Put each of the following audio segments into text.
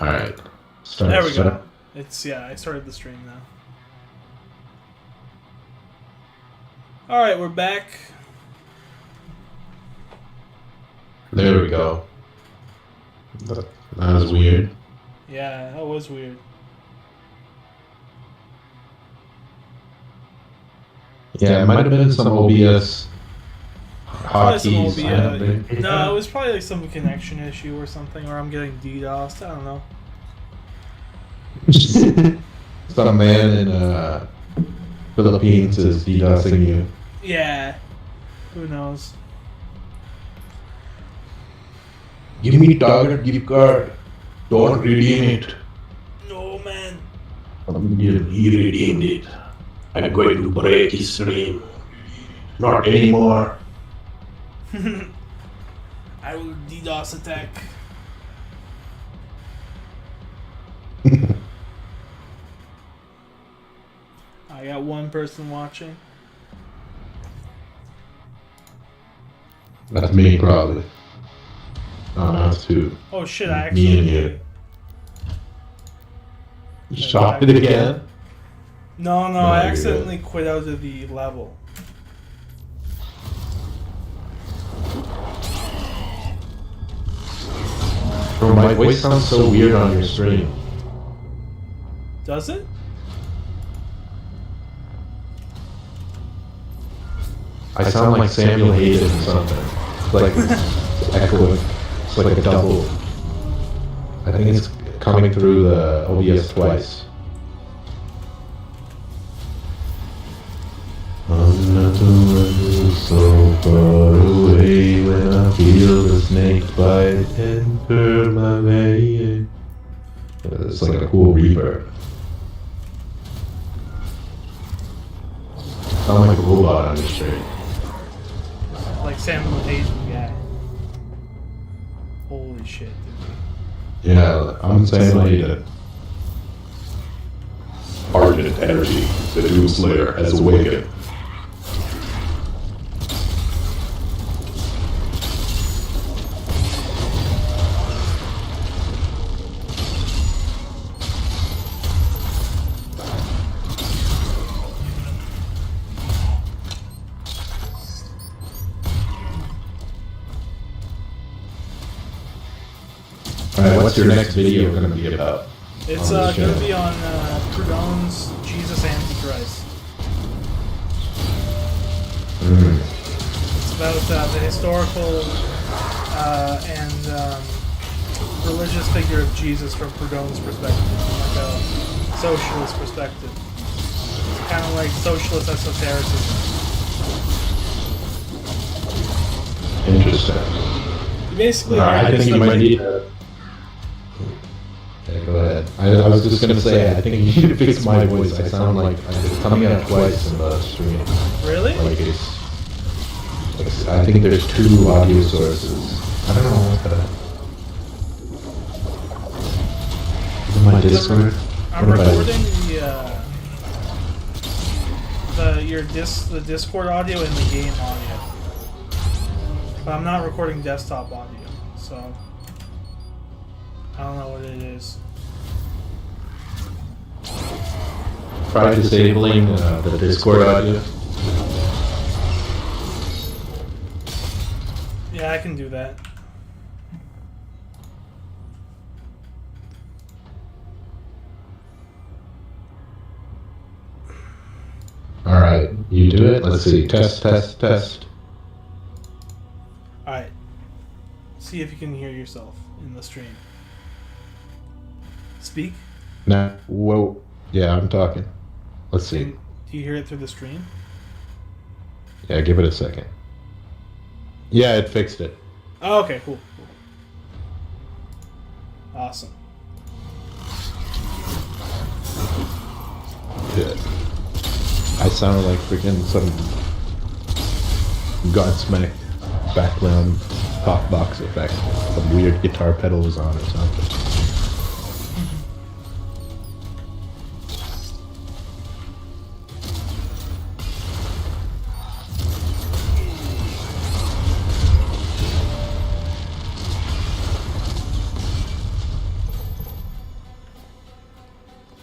Alright. There we go. It's, yeah, I started the stream now. Alright, we're back. There we go. That was weird. Yeah, that was weird. Yeah, it might have been some OBS Probably some hotkeys. No, it was probably like some connection issue or something, or I'm getting DDoSed. I don't know. Some man in Philippines is DDoSing you. Yeah. Who knows? Give me Target gift card. Don't redeem it. No, man. He redeemed it. I'm going to break his stream. Not anymore. I will DDoS attack. I got one person watching. That's me, probably. Oh, no, it's two. Oh shit, I Me and actually... you. Shot it again? No, I you're accidentally quit out of the level. Bro, my voice sounds so weird on your stream. Does it? I sound like Samuel Hayden or something. It's like echoing. It's like a double. I think it's coming through the OBS twice. I'm not so far away when I feel the snake bite enter my vein. It's like a cool reverb. Sound like a robot on the street. Like Samuel Hayden guy. Holy shit, dude. Yeah, I'm Samuel Hayden. Ardent energy, the Doom Slayer has awakened. Alright, what's your next video going to be about? It's going to be on Tru-Dank's Jesus Antichrist. It's about the historical and religious figure of Jesus from Tru-Dank's perspective, like a socialist perspective. It's kind of like socialist esotericism. Interesting. Basically, I think you might need to... Okay, go ahead. I was just going to say, I think you need to fix my voice. I sound like it's coming out twice in the stream. Really? Like I think there's two audio sources. I don't know what the... Is it my Discord? I'm recording the Discord audio and the game audio. But I'm not recording desktop audio, so I don't know what it is. Try disabling the Discord audio. Yeah, I can do that. Alright, you do it. Let's see. Test. Alright. See if you can hear yourself in the stream. Speak. No. Whoa. Yeah, I'm talking. Let's see. Do you hear it through the stream? Yeah, give it a second. Yeah, it fixed it. Oh, okay, cool. Awesome. Good. I sounded like freaking some Godsmack background talk box effect. Some weird guitar pedal was on or something.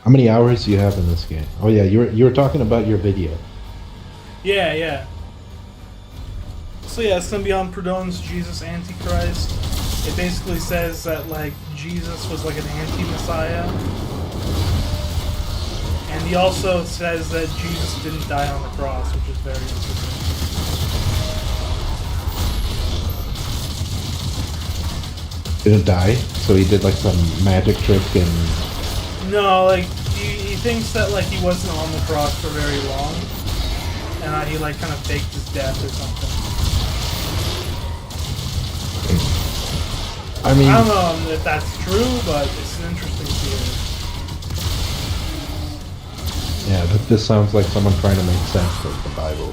How many hours do you have in this game? Oh yeah, you were talking about your video. Yeah, yeah. So yeah, it's gonna be on Proudhon's Jesus Antichrist. It basically says that like Jesus was like an anti-messiah, and he also says that Jesus didn't die on the cross, which is very interesting. Didn't die, so he did like some magic trick and. No, like he thinks that like he wasn't on the cross for very long, and that he like kind of faked his death or something. I mean, I don't know if that's true, but it's an interesting theory. yeah, but this sounds like someone trying to make sense of the Bible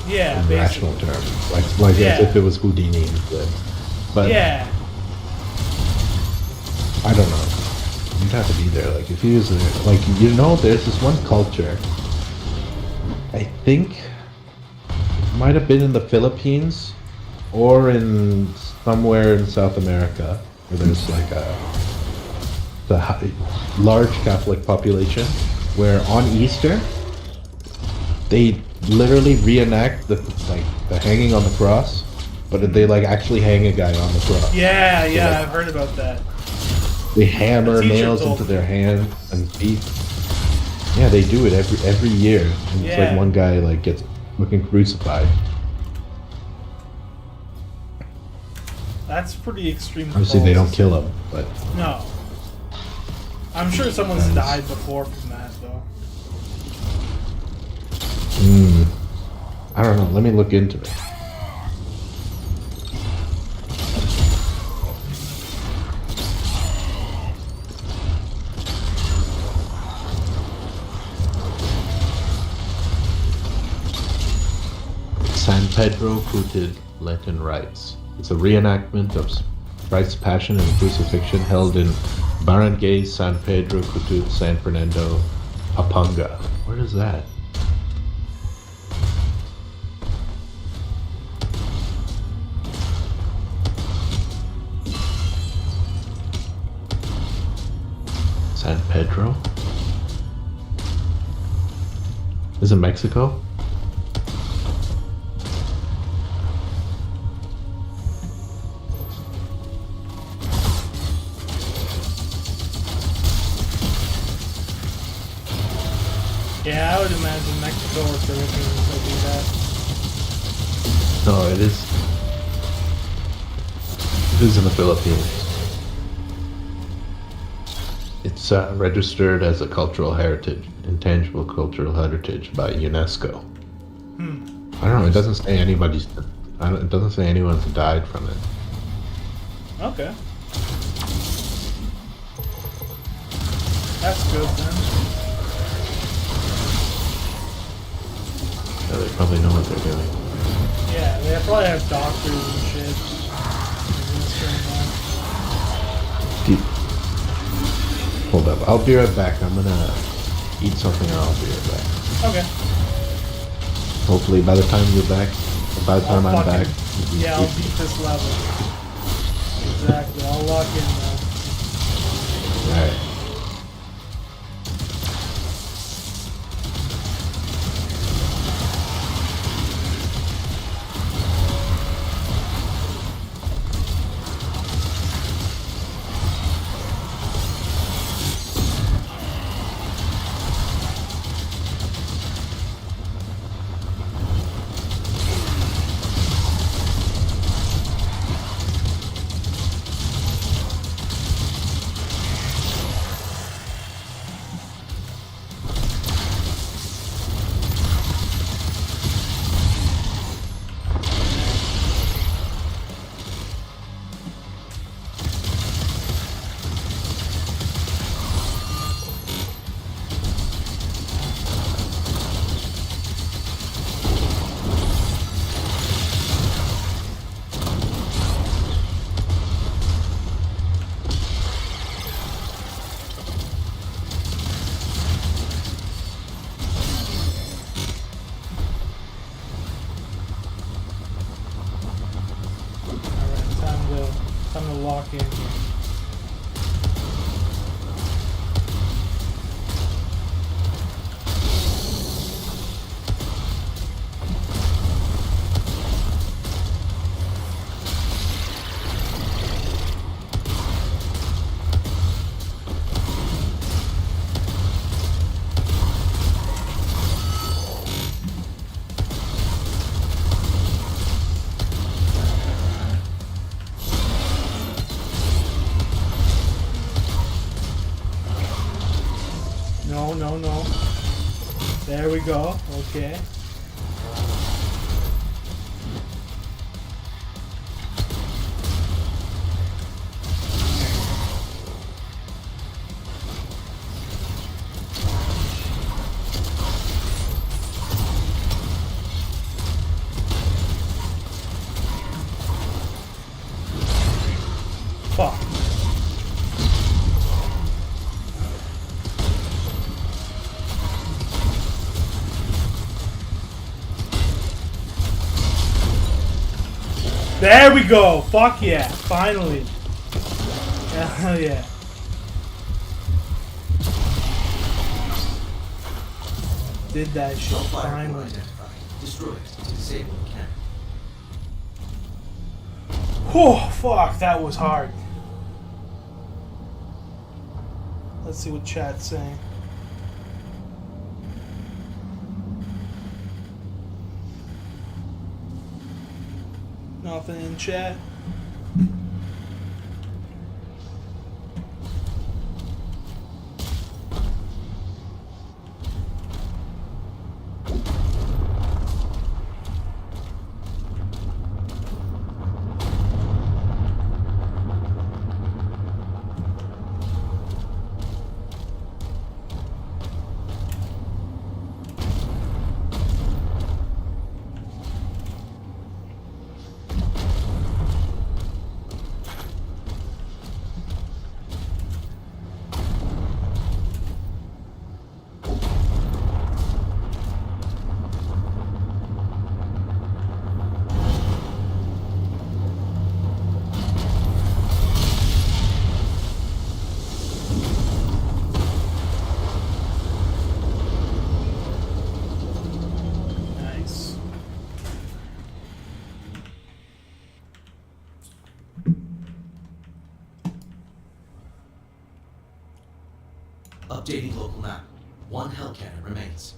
Yeah, in basically. rational terms, like Yeah. as if it was Houdini instead. But Yeah. I don't know. You'd have to be there. Like if he was there, like there's this one culture. I think it might have been in the Philippines or in somewhere in South America where there's like large Catholic population where on Easter they literally reenact the hanging on the cross, but they like actually hang a guy on the cross. Yeah, So, like, I've heard about that. they hammer The teacher nails told into me. their hands and feet. Yeah, they do it every year. And it's Yeah. like one guy like gets looking crucified. That's pretty extreme. Obviously, they don't kill him, but No. I'm sure someone's Nice. died before from that, though. I don't know. Let me look into it. San Pedro Cutid Lenten Rites. It's a reenactment of Christ's Passion and Crucifixion held in Barangay San Pedro Cutid, San Fernando, Pampanga. Where is that? San Pedro? Is it Mexico? Yeah, I would imagine Mexico or Philippines would do that. No, it is. It is in the Philippines. It's registered as a cultural heritage, intangible cultural heritage by UNESCO. I don't know. It doesn't say anybody's. It doesn't say anyone's died from it. Okay. That's good then. So they probably know what they're doing. Yeah, they probably have doctors and shit. administering that. Hold up. I'll be right back. I'm gonna eat something and I'll be right back. Okay. Hopefully by the time you're back, or by the time I'm back. Yeah, I'll beat this level. Exactly. I'll lock in now. Alright. Alright, time to lock in here. No, no, no. There we go. Okay. Fuck. There we go! Fuck yeah! Finally! Hell yeah. Did that shit, finally. Destroy it to disable the cannon. Oh, fuck, that was hard. Let's see what chat's saying. Nothing in chat. Nice. Updating local map. One hell cannon remains.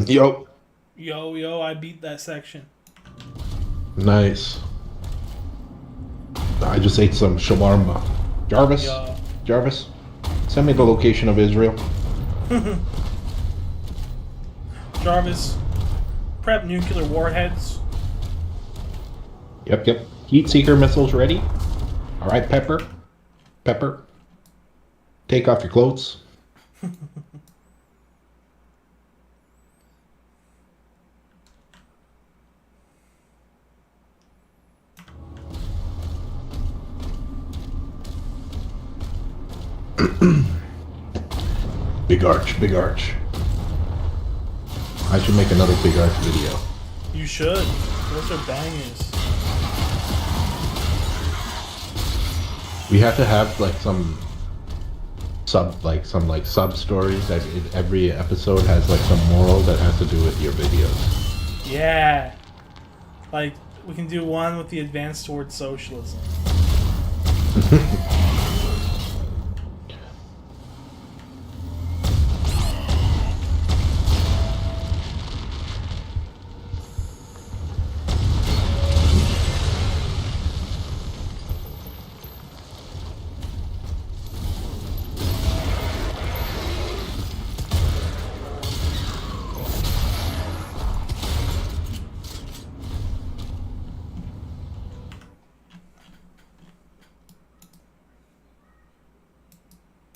Yo. Yo, I beat that section. Nice. I just ate some shawarma. Jarvis? Yo. Jarvis? Send me the location of Israel. Jarvis, prep nuclear warheads. Yep. Heat seeker missiles ready. Alright, Pepper. Pepper. Take off your clothes. Big arch, big arch. I should make another big arch video. You should. Those are bangers. We have to have like some sub stories. Every episode has like some moral that has to do with your videos. Yeah. Like, we can do one with the advance towards socialism.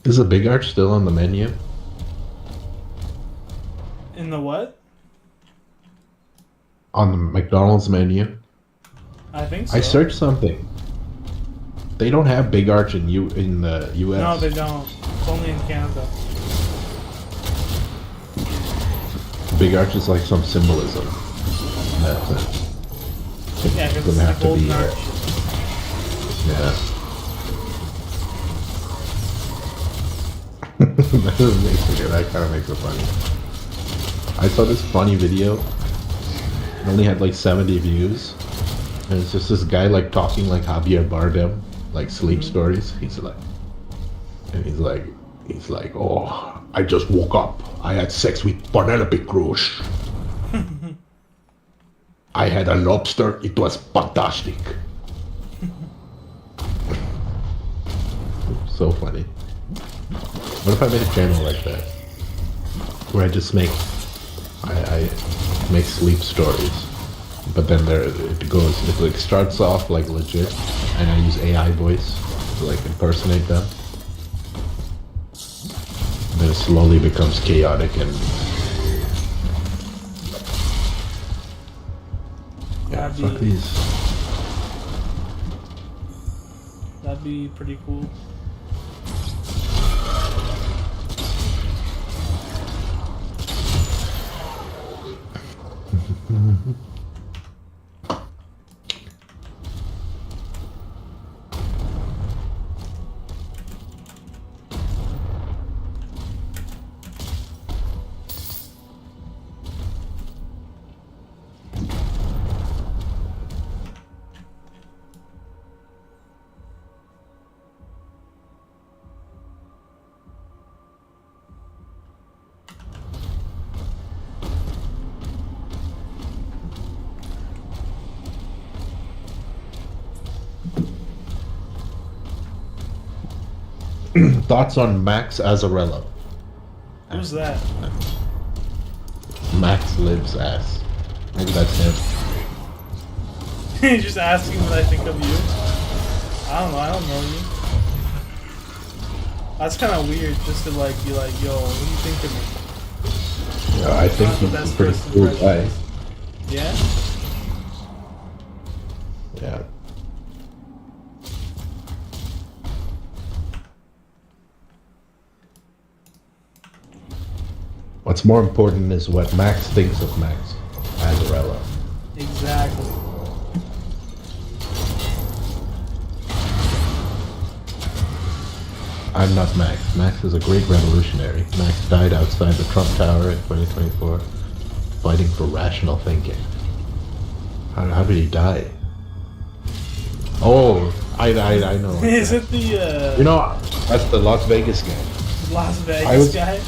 Is the big arch still on the menu? In the what? On the McDonald's menu? I think so. I searched something. They don't have big arch in the U.S. No, they don't. It's only in Canada. Big arch is like some symbolism. That's it. Yeah, because Doesn't have it's the to be golden arch. Yeah. That kind of makes it funny. I saw this funny video. It only had like 70 views. And it's just this guy like talking like Javier Bardem, like sleep stories. He's like, oh, I just woke up. I had sex with Penelope Cruz. I had a lobster. It was fantastic. So funny. What if I made a channel like that? Where I just make... I make sleep stories. But then it like starts off like legit, and I use AI voice to like impersonate them. And then it slowly becomes chaotic and... Yeah, fuck these. That'd be pretty cool. Thoughts on Max Azzarello? Who's that? Max Lives Ass. Maybe that's him. He's just asking what I think of you. I don't know. I don't know you. That's kind of weird, just to like be like, "Yo, what do you think of me?" Yeah, I think Not the he's a best pretty first cool impression. guy. Yeah. Yeah. What's more important is what Max thinks of Max Azzarello. Exactly. I'm not Max. Max is a great revolutionary. Max died outside the Trump Tower in 2024, fighting for rational thinking. How did he die? Oh, I know. Is it the You know, that's the Las Vegas guy. Las I Vegas was- guy?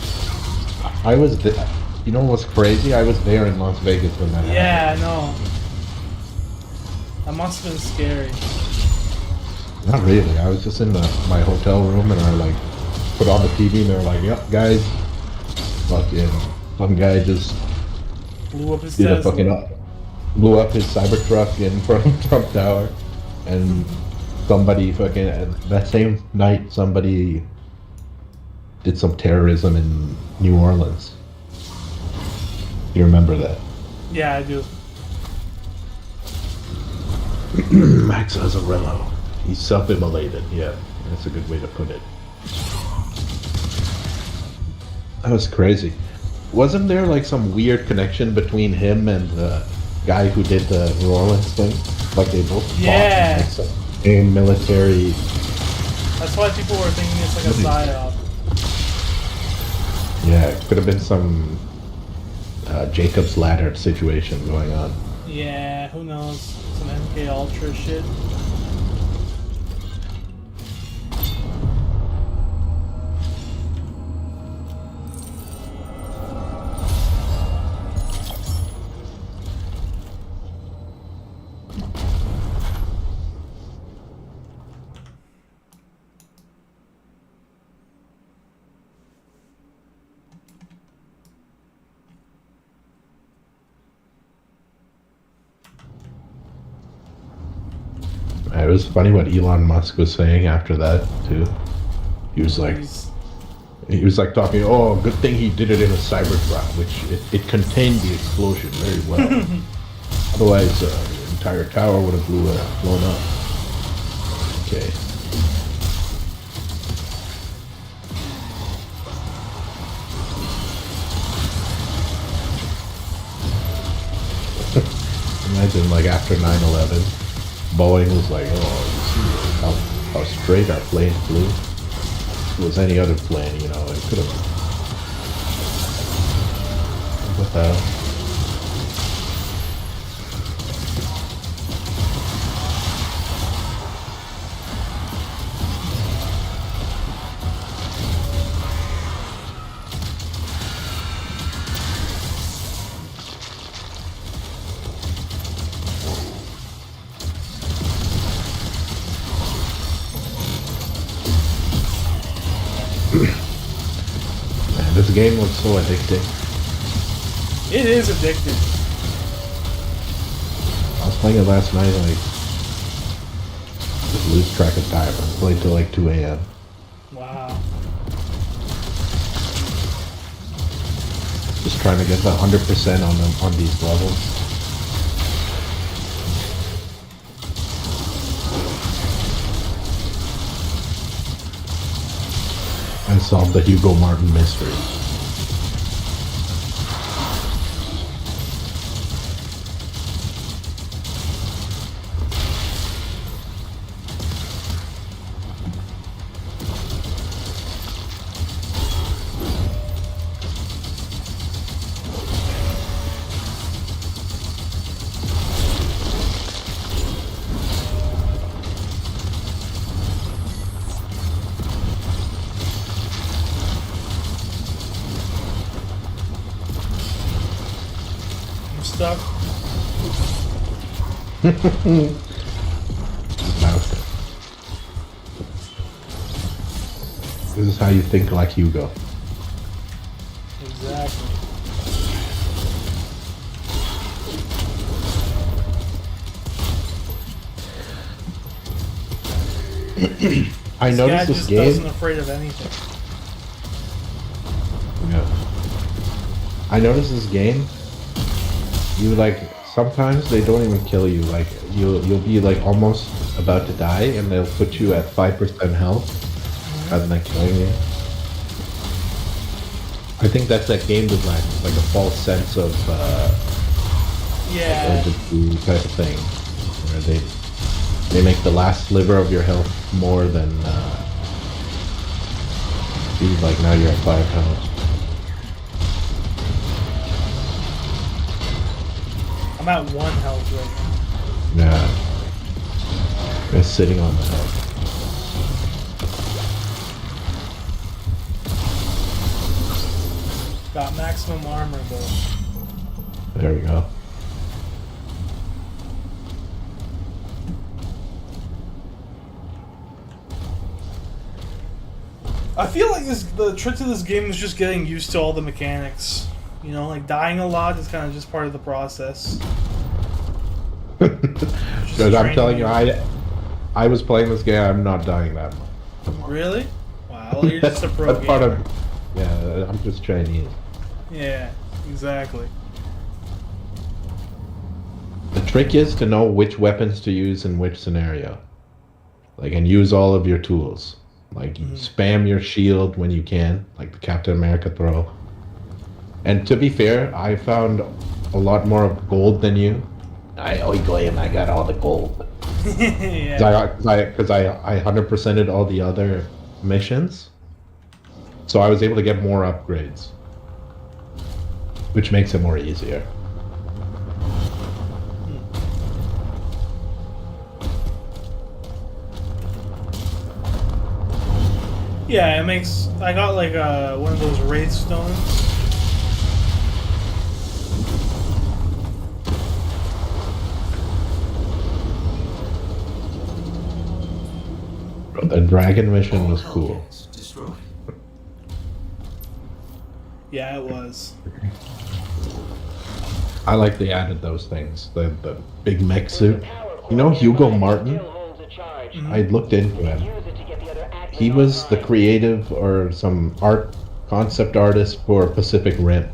I was You know what's crazy? I was there in Las Vegas when that Yeah, I happened. know. That must have been scary. Not really. I was just in my hotel room and I like put on the TV and they're like, "Yep, guys, fucking some guy just Blew up his did a Tesla. fucking blew up his Cybertruck in front of Trump Tower," and somebody fucking that same night somebody did some terrorism in New Orleans. You remember that? Yeah, I do. Max Azzarello. He's self-immolated. Yeah, that's a good way to put it. That was crazy. Wasn't there like some weird connection between him and the guy who did the New Orleans thing? Like they both fought in, Yeah. like some same military. That's why people were thinking it's like a psyop. Yeah, it could have been some Jacob's Ladder situation going on. Yeah, who knows? Some MK Ultra shit. It was funny what Elon Musk was saying after that too. He was like, talking. Oh, good thing he did it in a Cybertruck, which it contained the explosion very well. Otherwise, the entire tower would have blown up. Okay. Imagine like after 9/11, Boeing was like, oh, you see how straight our plane flew. If it was any other plane, you know, it could have. What the hell? Man, this game looks so addicting. It is addictive. I was playing it last night, like, just lose track of time. I played till like 2 a.m. Wow. Just trying to get the 100% on these levels. And solve the Hugo Martin mystery. I'm stuck. This is how you think like Hugo. Exactly. I This guy noticed this just game. doesn't afraid of anything. Yeah. I noticed this game. You like sometimes they don't even kill you. Like you'll be like almost about to die, and they'll put you at 5% health rather than killing you. I think that's that game design, like a false sense of Yeah. urgency type of thing, where they make the last sliver of your health more than be like now you're at 5 health. I'm at 1 health right now. Yeah. They're sitting on the health. Got maximum armor though. There we go. I feel like the trick to this game is just getting used to all the mechanics. You know, like dying a lot is kind of just part of the process. Because I'm telling you, I was playing this game. I'm not dying that much. Really? Wow, well, you're just a pro That's part gamer. of. Yeah, I'm just Chinese. Yeah, exactly. The trick is to know which weapons to use in which scenario. Like, and use all of your tools. Like, spam your shield when you can, like the Captain America throw. And to be fair, I found a lot more gold than you. I got all the gold. Yeah. Because I 100%ed all the other missions. So I was able to get more upgrades. Which makes it more easier. Yeah, it makes. I got like one of those wraith stones. The dragon mission All was Hell cool. cannons destroyed. Yeah, it was. I like they added those things. The big mech suit. You know Hugo Martin? I looked into him. He was the creative or some art concept artist for Pacific Rim.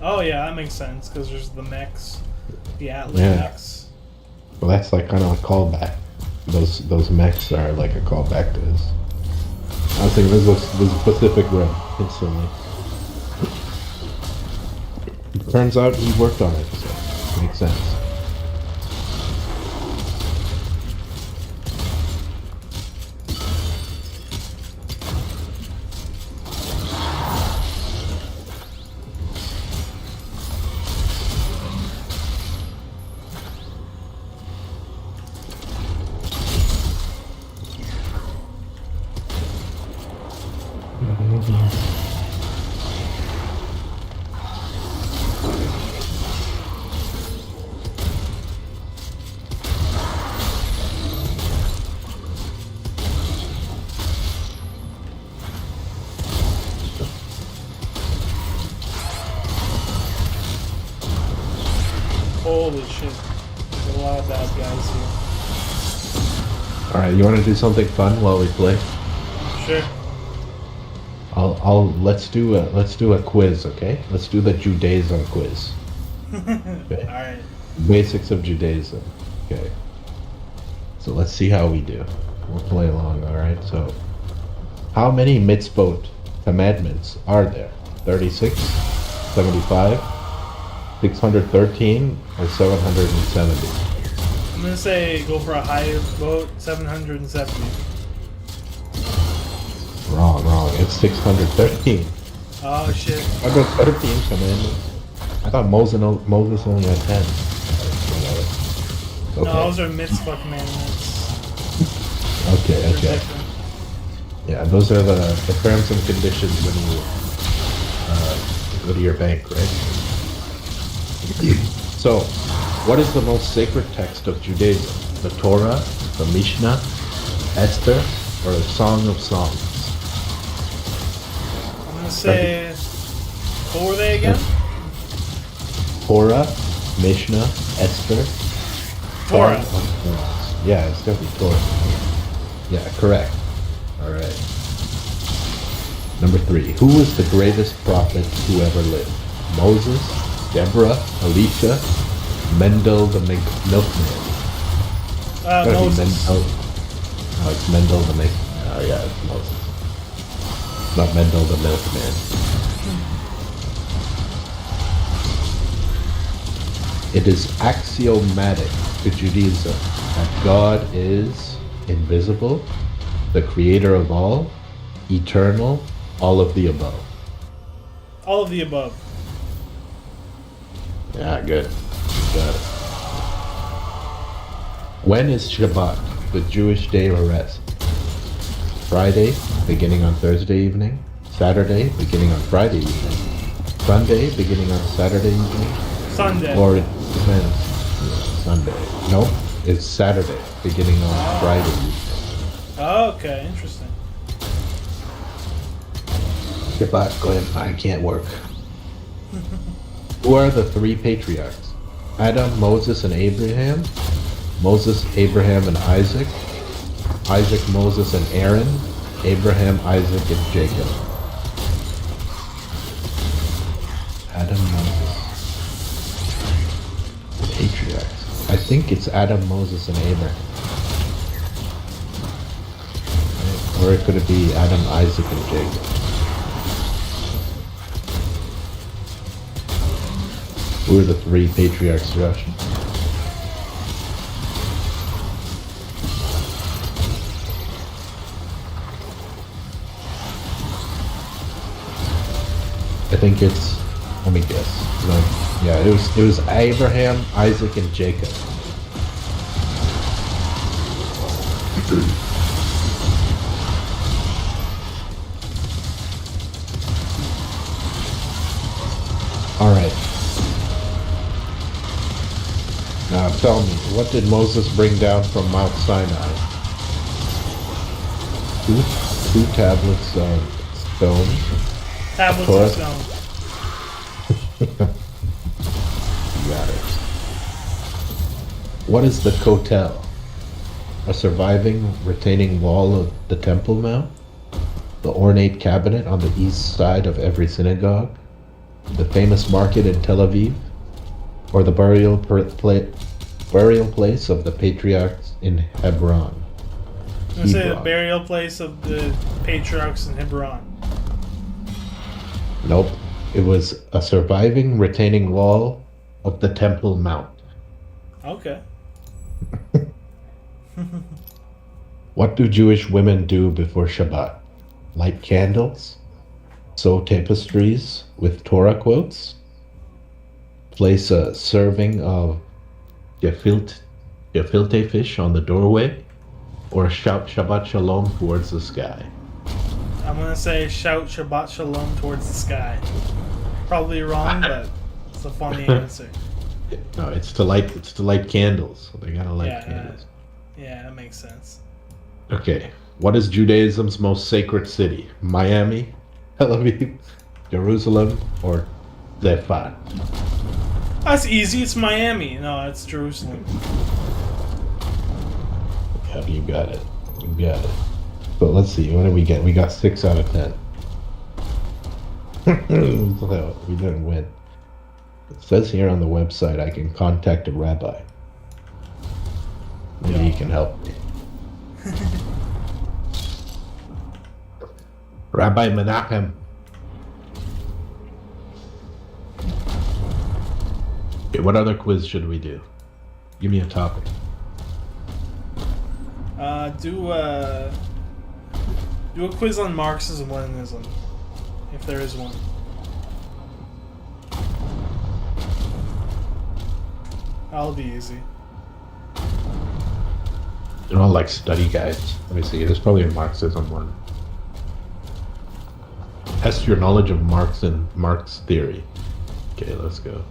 Oh yeah, that makes sense because there's the mechs, the Atlas Yeah. mechs. Well, that's like kind of a callback. Those mechs are like a callback to this. I was thinking this was Pacific Rim instantly. Turns out he worked on it, so makes sense. Holy shit! There's a lot of bad guys All right, you want to do something fun while we play? here. Sure. Let's do a quiz, okay? Let's do the Judaism quiz. Okay. All right. Basics of Judaism. Okay. So let's see how we do. We'll play along, all right? So, how many mitzvot, commandments, are there? 36, 75, 613, or 770? I'm gonna say go for a high vote, 770. Wrong. It's 613. Oh shit! 613 commandments. I thought Moses only had 10. No, Okay. those are mitzvah commandments. Okay. They're different. Yeah, those are the terms and conditions when you go to your bank, right? So, what is the most sacred text of Judaism? The Torah, the Mishnah, Esther, or the Song of Songs? I'm gonna say. What were they again? Torah, Mishnah, Esther, Torah. Song of Songs. Yeah, it's gotta be Torah. Yeah, correct. All right. Number 3. Who was the greatest prophet who ever lived? Moses, Deborah, Elisha, Mendel the Milkman. Gotta be Moses. Mendel. Oh, it's Mendel the Milkman. Oh yeah, it's Moses. Not Mendel the Milkman. It is axiomatic to Judaism that God is invisible, the creator of all, eternal, all of the above. All of the above. Yeah, good. Got it. When is Shabbat, the Jewish day of rest? Friday, beginning on Thursday evening. Saturday, beginning on Friday evening. Sunday, beginning on Saturday evening, Sunday. or it depends. Sunday. Nope, it's Saturday, beginning on Friday evening. Oh, okay, interesting. Shabbat Glenn, I can't work. Who are the three patriarchs? Adam, Moses, and Abraham. Moses, Abraham, and Isaac. Isaac, Moses, and Aaron. Abraham, Isaac, and Jacob. Adam, Moses. Patriarchs. I think it's Adam, Moses, and Abraham. Right? Or it could be Adam, Isaac, and Jacob. Who are the three patriarchs, Josh? I think it's, let me guess. No, yeah, it was Abraham, Isaac, and Jacob. All right. Now tell me, what did Moses bring down from Mount Sinai? Two tablets of stone. Tablets Torah. of stone. You got it. What is the Kotel? A surviving retaining wall of the Temple Mount? The ornate cabinet on the east side of every synagogue? The famous market in Tel Aviv? Or the burial place of the patriarchs in Hebron? I'm gonna say the burial place of the patriarchs in Hebron. Nope. It was a surviving retaining wall of the Temple Mount. Okay. What do Jewish women do before Shabbat? Light candles? Sew tapestries with Torah quotes? Place a serving of gefilte fish on the doorway? Or shout Shabbat Shalom towards the sky? I'm gonna say shout Shabbat Shalom towards the sky. Probably wrong, but it's a funny answer. No, it's to light candles. So they gotta light candles. Yeah, that makes sense. Okay. What is Judaism's most sacred city? Miami, Tel Aviv, Jerusalem, or Zefat? That's easy. It's Miami. No, it's Jerusalem. Yeah, you got it. You got it. But let's see. What did we get? We got 6 out of 10. So we didn't win. It says here on the website I can contact a rabbi. Maybe he can help me. Rabbi Menachem. Okay, what other quiz should we do? Give me a topic. Do a quiz on Marxism-Leninism, if there is one. That'll be easy. They're all like study guides. Let me see. There's probably a Marxism one. Test your knowledge of Marx and Marx theory. Okay, let's go.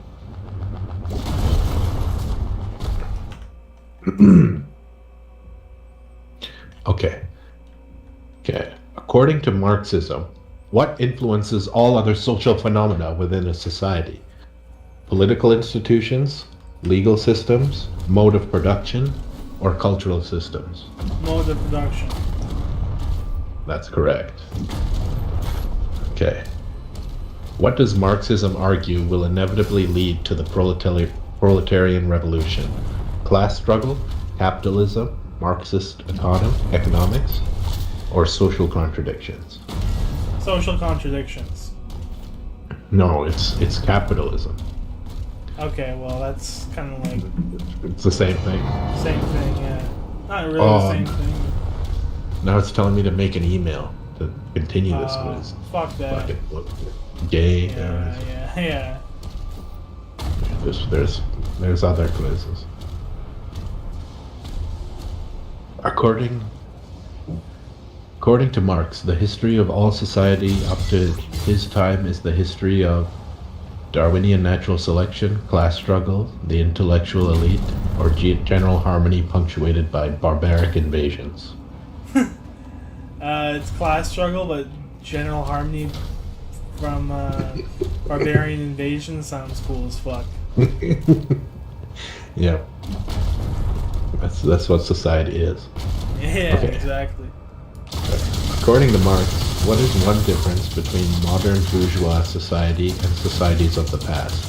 Okay. According to Marxism, what influences all other social phenomena within a society? Political institutions, legal systems, mode of production, or cultural systems? Mode of production. That's correct. Okay. What does Marxism argue will inevitably lead to the proletarian revolution? Class struggle, capitalism, Marxist economics, or social contradictions? Social contradictions. No, it's capitalism. Okay, well that's kind of like It's the same thing. same thing, yeah. Not really the same thing. Now it's telling me to make an email to continue this quiz. Fuck that. Fucking gay. Yeah. There's other quizzes. According to Marx, the history of all society up to his time is the history of Darwinian natural selection, class struggle, the intellectual elite, or general harmony punctuated by barbaric invasions? It's class struggle, but general harmony from barbarian invasion sounds cool as fuck. Yeah. That's what society is. Yeah, Okay. exactly. According to Marx, what is one difference between modern bourgeois society and societies of the past?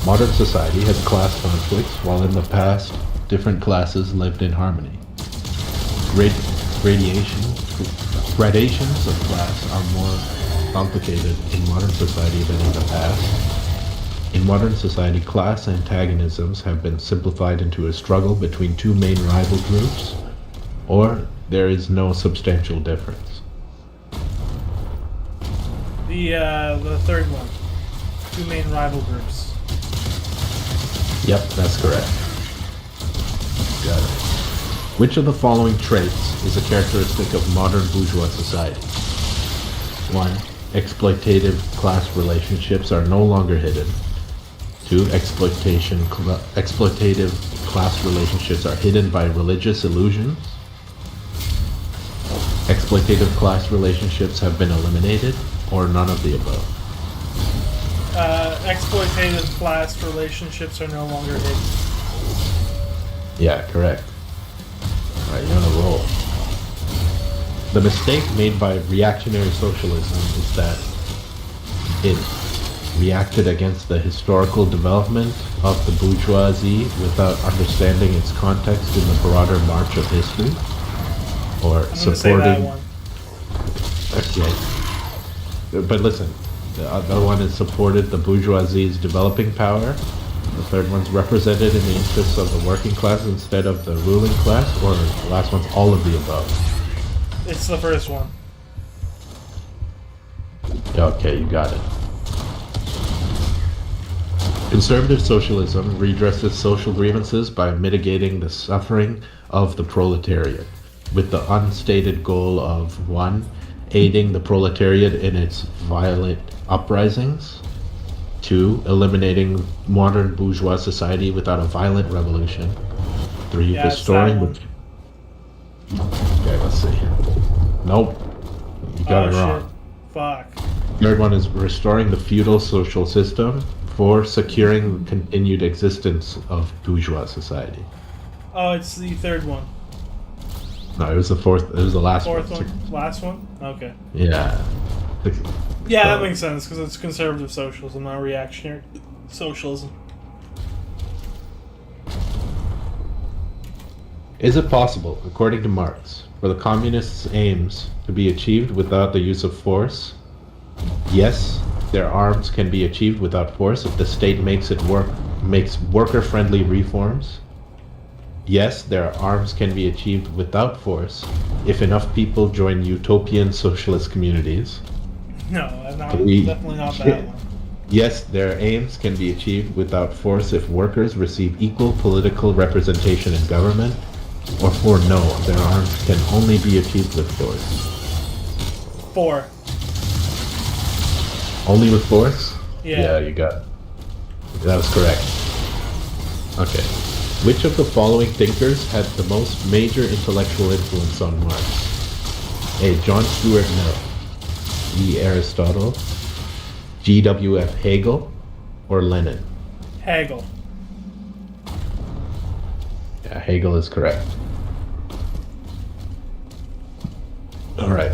Modern society has class conflicts, while in the past, different classes lived in harmony. Gradations of class are more complicated in modern society than in the past. In modern society, class antagonisms have been simplified into a struggle between two main rival groups, or there is no substantial difference. The third one. Two main rival groups. Yep, that's correct. Got it. Which of the following traits is a characteristic of modern bourgeois society? 1. Exploitative class relationships are no longer hidden. 2. Exploitative class relationships are hidden by religious illusions. Exploitative class relationships have been eliminated, or none of the above. Exploitative class relationships are no longer hidden. Yeah, correct. Alright, you're on a roll. The mistake made by reactionary socialism is that it reacted against the historical development of the bourgeoisie without understanding its context in the broader march of history, or I'm gonna say that supporting. one. Okay. But listen, the other one is supported the bourgeoisie's developing power. The third one's represented in the interests of the working class instead of the ruling class, or the last one's all of the above. It's the first one. Okay, you got it. Conservative socialism redresses social grievances by mitigating the suffering of the proletariat, with the unstated goal of 1. Aiding the proletariat in its violent uprisings. 2. Eliminating modern bourgeois society without a violent revolution. 3. Yeah, it's Restoring that the... Okay, let's see. Nope. You got it wrong. Shit. Fuck. Third one is restoring the feudal social system. 4. Securing the continued existence of bourgeois society. Oh, it's the third one. No, it was the fourth. It was the last Fourth one. one? Last one? Okay. Yeah. Yeah, So- that makes sense, because it's conservative socialism, not reactionary socialism. Is it possible, according to Marx, for the communists' aims to be achieved without the use of force? Yes, their arms can be achieved without force if the state makes worker-friendly reforms. Yes, their arms can be achieved without force if enough people join utopian socialist communities. No, We- definitely not that one. Yes, their aims can be achieved without force if workers receive equal political representation in government. Or 4, no, their arms can only be achieved with force. 4. Only with force? Yeah. Yeah, you got it. That was correct. Okay. Which of the following thinkers had the most major intellectual influence on Marx? A. John Stuart Mill. E. Aristotle. G.W.F. Hegel. Or Lenin? Hegel. Yeah, Hegel is correct. Alright.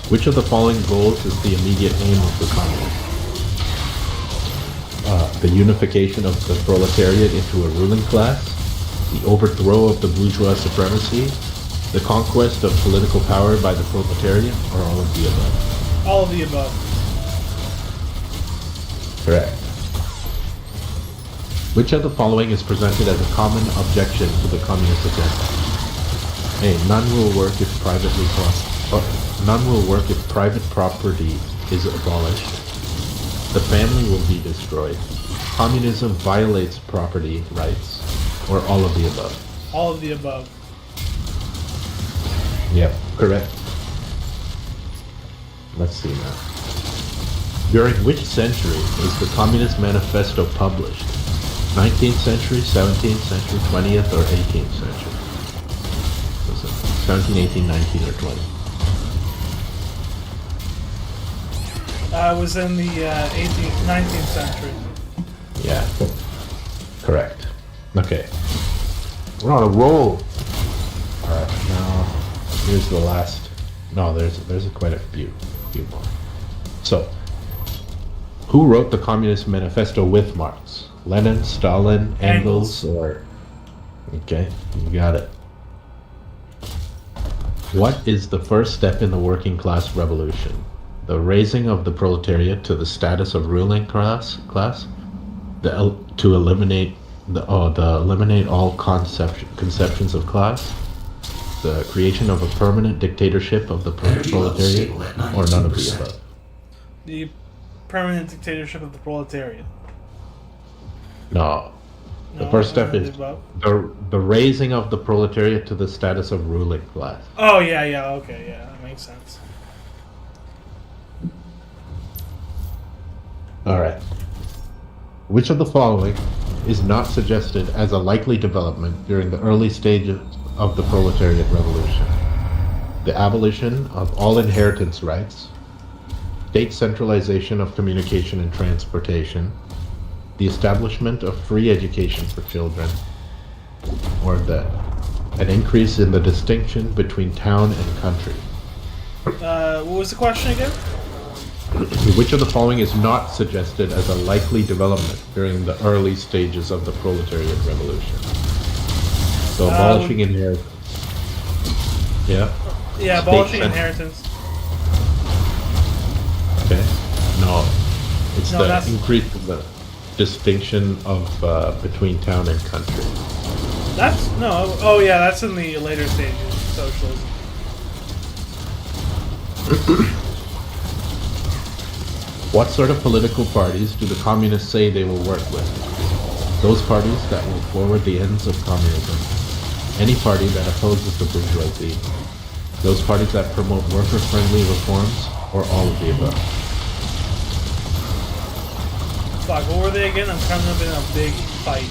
Which of the following goals is the immediate aim of the communists? The unification of the proletariat into a ruling class, the overthrow of the bourgeois supremacy, the conquest of political power by the proletariat, or all of the above? All of the above. Correct. Which of the following is presented as a common objection to the communist agenda? A. None will work if private property is abolished. The family will be destroyed. Communism violates property rights, or all of the above? All of the above. Yep, correct. Let's see now. During which century was the Communist Manifesto published? 19th century, 17th century, 20th, or 18th century? Was it 17, 18, 19, or 20? It was in the 19th century. Yeah, correct. Okay, we're on a roll. All right, now here's the last. No, there's quite a few more. So, who wrote the Communist Manifesto with Marx? Lenin, Stalin, Engels, or... Okay, you got it. What is the first step in the working class revolution? The raising of the proletariat to the status of ruling class? To eliminate eliminate all conceptions of class? The creation of a permanent dictatorship of the proletariat? Or none of the above? The permanent dictatorship of the proletariat. No. The No, first step none of is the above. the raising of the proletariat to the status of ruling class. Oh, yeah, okay, yeah, that makes sense. Alright. Which of the following is not suggested as a likely development during the early stages of the proletariat revolution? The abolition of all inheritance rights, state centralization of communication and transportation, the establishment of free education for children, or an increase in the distinction between town and country. What was the question again? Which of the following is not suggested as a likely development during the early stages of the proletariat revolution? So abolishing inheritance. Yeah. Yeah, abolishing inheritance. Okay. No. It's No, the that's- increase in the distinction of between town and country. That's no. Oh yeah, that's in the later stages of socialism. What sort of political parties do the communists say they will work with? Those parties that will forward the ends of communism, any party that opposes the bourgeoisie, those parties that promote worker-friendly reforms, or all of the above. Fuck, what were they again? I'm kind of in a big fight.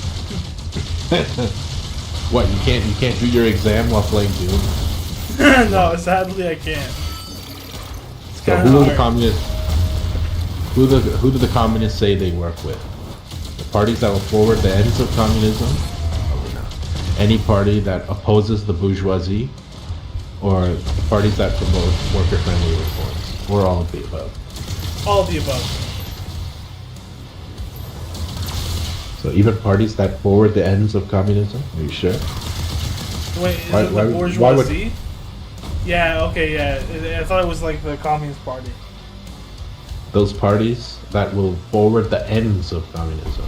What, you can't do your exam while playing Doom? No, sadly I can't. It's So kind who of are the hard. communists? Who do the communists say they work with? The parties that will forward the ends of communism? Probably not. Any party that opposes the bourgeoisie, or the parties that promote worker-friendly reforms, or all of the above. All of the above. So even parties that forward the ends of communism? Are you sure? Wait, is Why- it why- the why would- bourgeoisie? Yeah, okay, yeah. I thought it was like the Communist Party. Those parties that will forward the ends of communism.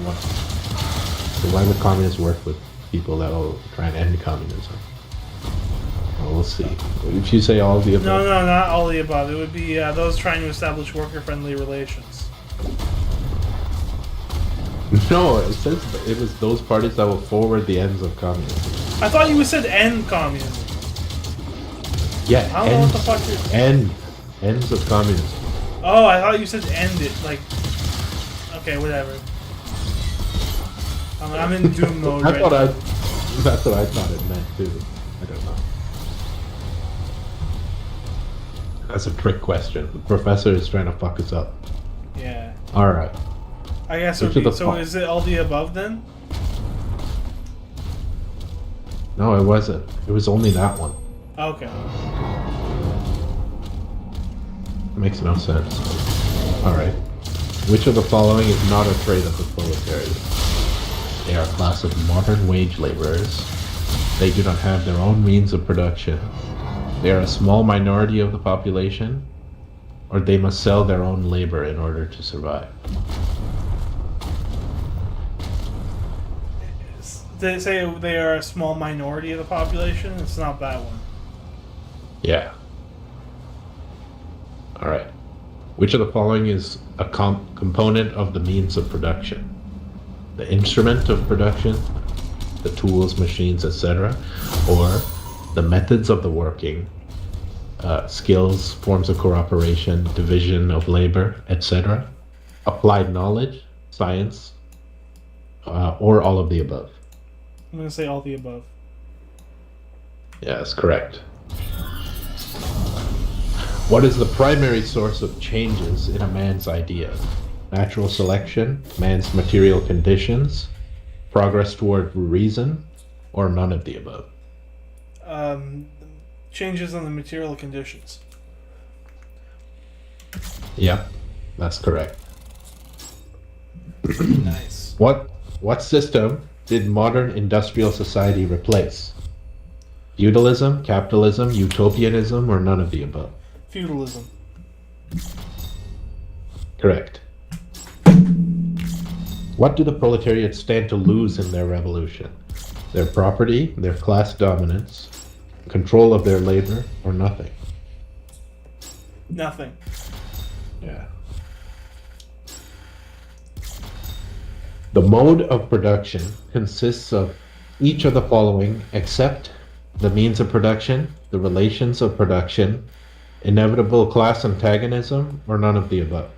What? So why would communists work with people that will try and end communism? Well, we'll see. If you say all of the above. No, not all of the above. It would be those trying to establish worker-friendly relations. No, it says it was those parties that will forward the ends of communism. I thought you said end communism. Yeah, I don't know what the fuck you're... ends of communism. Oh, I thought you said end it. Like, okay, whatever. I'm in doom mode right now. That's what I thought it meant too. I don't know. That's a trick question. The professor is trying to fuck us up. Yeah. All right. I guess Which it would of be, the so fu- is it all the above then? No, it wasn't. It was only that one. Okay. It makes no sense. All right. Which of the following is not a trait of the proletariat? They are a class of modern wage laborers. They do not have their own means of production. They are a small minority of the population, or they must sell their own labor in order to survive. Did it say they are a small minority of the population? It's not that one. Yeah. All right. Which of the following is a component of the means of production? The instrument of production, the tools, machines, etc., or the methods of the working, skills, forms of cooperation, division of labor, etc. Applied knowledge, science, or all of the above. I'm gonna say all the above. Yes, correct. What is the primary source of changes in a man's idea? Natural selection, man's material conditions, progress toward reason, or none of the above? Changes in the material conditions. Yeah, that's correct. Nice. What system did modern industrial society replace? Feudalism, capitalism, utopianism, or none of the above? Feudalism. Correct. What do the proletariat stand to lose in their revolution? Their property, their class dominance, control of their labor, or nothing? Nothing. Yeah. The mode of production consists of each of the following except the means of production, the relations of production, inevitable class antagonism, or none of the above.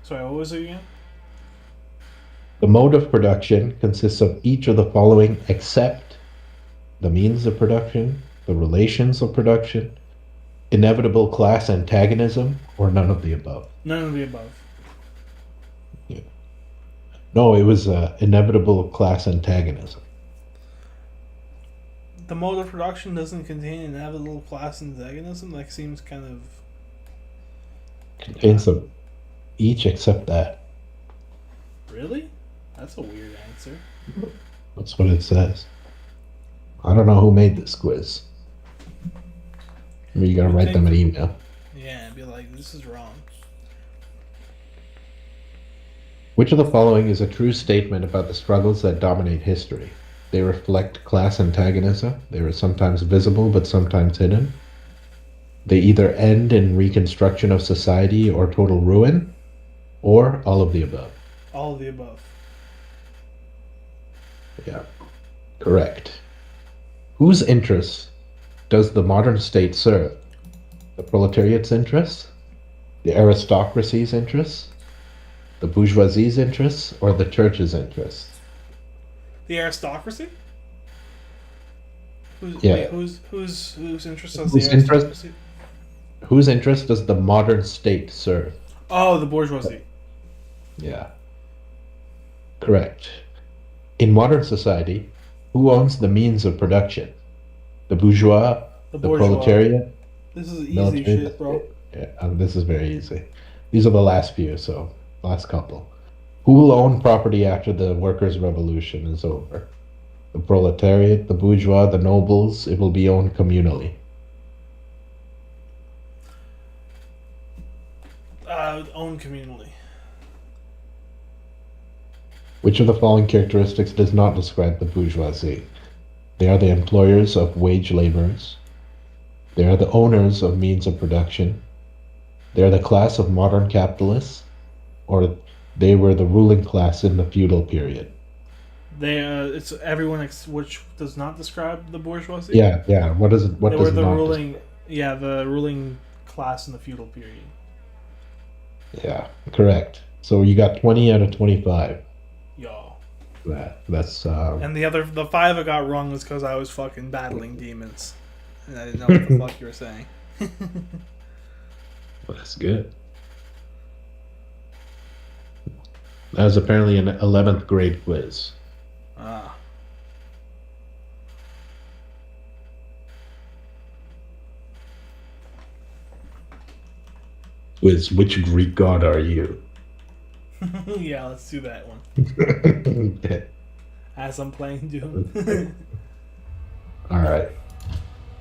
Sorry, what was it again? The mode of production consists of each of the following except the means of production, the relations of production, inevitable class antagonism, or none of the above. None of the above. Yeah. No, it was inevitable class antagonism. The mode of production doesn't contain inevitable class antagonism? That seems kind of... Contains of each except that. Really? That's a weird answer. That's what it says. I don't know who made this quiz. You gotta write them an email. Yeah, and be like, this is wrong. Which of the following is a true statement about the struggles that dominate history? They reflect class antagonism. They are sometimes visible but sometimes hidden. They either end in reconstruction of society or total ruin, or all of the above. All of the above. Yeah, correct. Whose interests does the modern state serve? The proletariat's interests? The aristocracy's interests? The bourgeoisie's interests? Or the church's interests? The aristocracy? Yeah. Wait, whose interest does Whose the aristocracy? Whose interest does the modern state serve? Oh, the bourgeoisie. Yeah. Correct. In modern society, who owns the means of production? The bourgeois, the proletariat? This is easy military? shit, bro. Yeah, this is very easy. These are the last few, so last couple. Who will own property after the workers' revolution is over? The proletariat, the bourgeois, the nobles. It will be owned communally. Owned communally. Which of the following characteristics does not describe the bourgeoisie? They are the employers of wage laborers. They are the owners of means of production. They are the class of modern capitalists, or they were the ruling class in the feudal period. It's everyone which does not describe the bourgeoisie. Yeah. What does it? What They does were the not ruling. Yeah, the ruling class in the feudal period. Yeah, correct. So you got 20 out of 25. Yo. That's And the 5 I got wrong was because I was fucking battling demons, and I didn't know what the fuck you were saying. that's good. That was apparently an 11th grade quiz. Ah. Quiz, which Greek god are you? Yeah, let's do that one. As I'm playing Doom. Alright.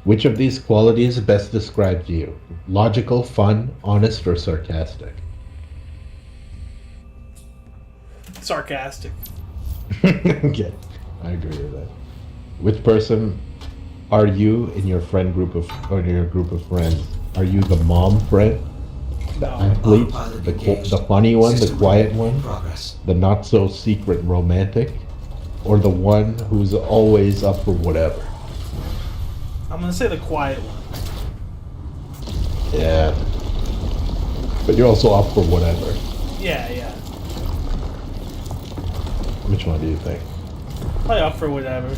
Which of these qualities best describes you? Logical, fun, honest, or sarcastic? Sarcastic. Okay, I agree with that. Which person are you in your friend group or your group of friends? Are you the mom friend? The No. athlete? Autopilot The engaged. funny one? The System quiet in one? Progress. The not so secret romantic? Or the one who's always up for whatever? I'm gonna say the quiet one. Yeah. But you're also up for whatever. Yeah, yeah. Which one do you think? Probably up for whatever.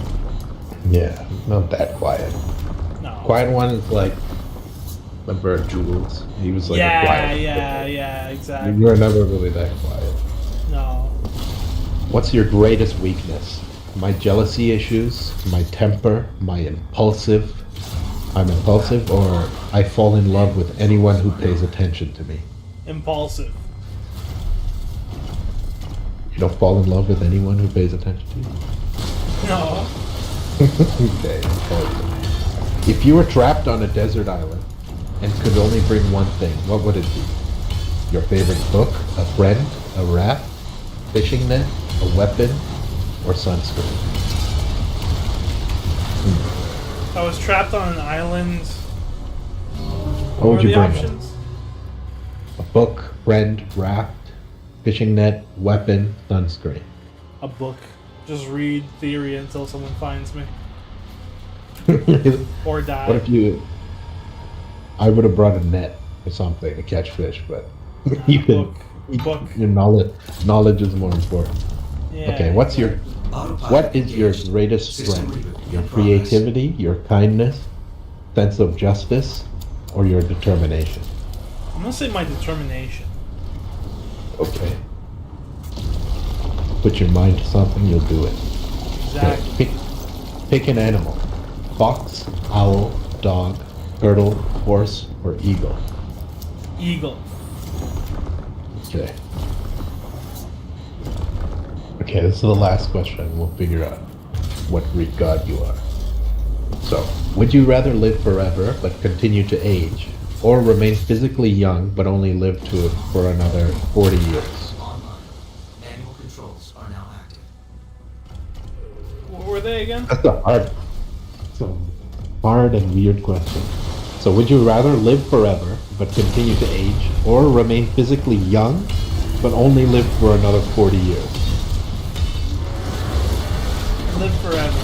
Yeah, not that quiet. No. Quiet one is like, remember Jules? He was like a Yeah, quiet. yeah, exactly. You were never really that quiet. No. What's your greatest weakness? My jealousy issues, my temper, I'm impulsive, or I fall in love with anyone who pays attention to me. Impulsive. You don't fall in love with anyone who pays attention to you? No. Okay, impulsive. If you were trapped on a desert island and could only bring one thing, what would it be? Your favorite book, a friend, a raft, fishing net, a weapon, or sunscreen? I was trapped on an island. What would were you the bring? options? A book, friend, raft, fishing net, weapon, sunscreen. A book. Just read theory until someone finds me. Or die. What if you... I would have brought a net or something to catch fish, but you can... Book. Your knowledge is more important. Yeah. Okay, what is your greatest strength? Your creativity, your kindness, sense of justice, or your determination? I'm gonna say my determination. Okay. Put your mind to something, you'll do it. Exactly. Okay, pick an animal. Fox, owl, dog, turtle, horse, or eagle. Eagle. Okay. Okay, this is the last question. We'll figure out what Greek god you are. So, would you rather live forever but continue to age, or remain physically young but only live for another 40 years? Online. Manual controls are now active. What were they again? That's a hard and weird question. So, would you rather live forever but continue to age, or remain physically young but only live for another 40 years? Live forever.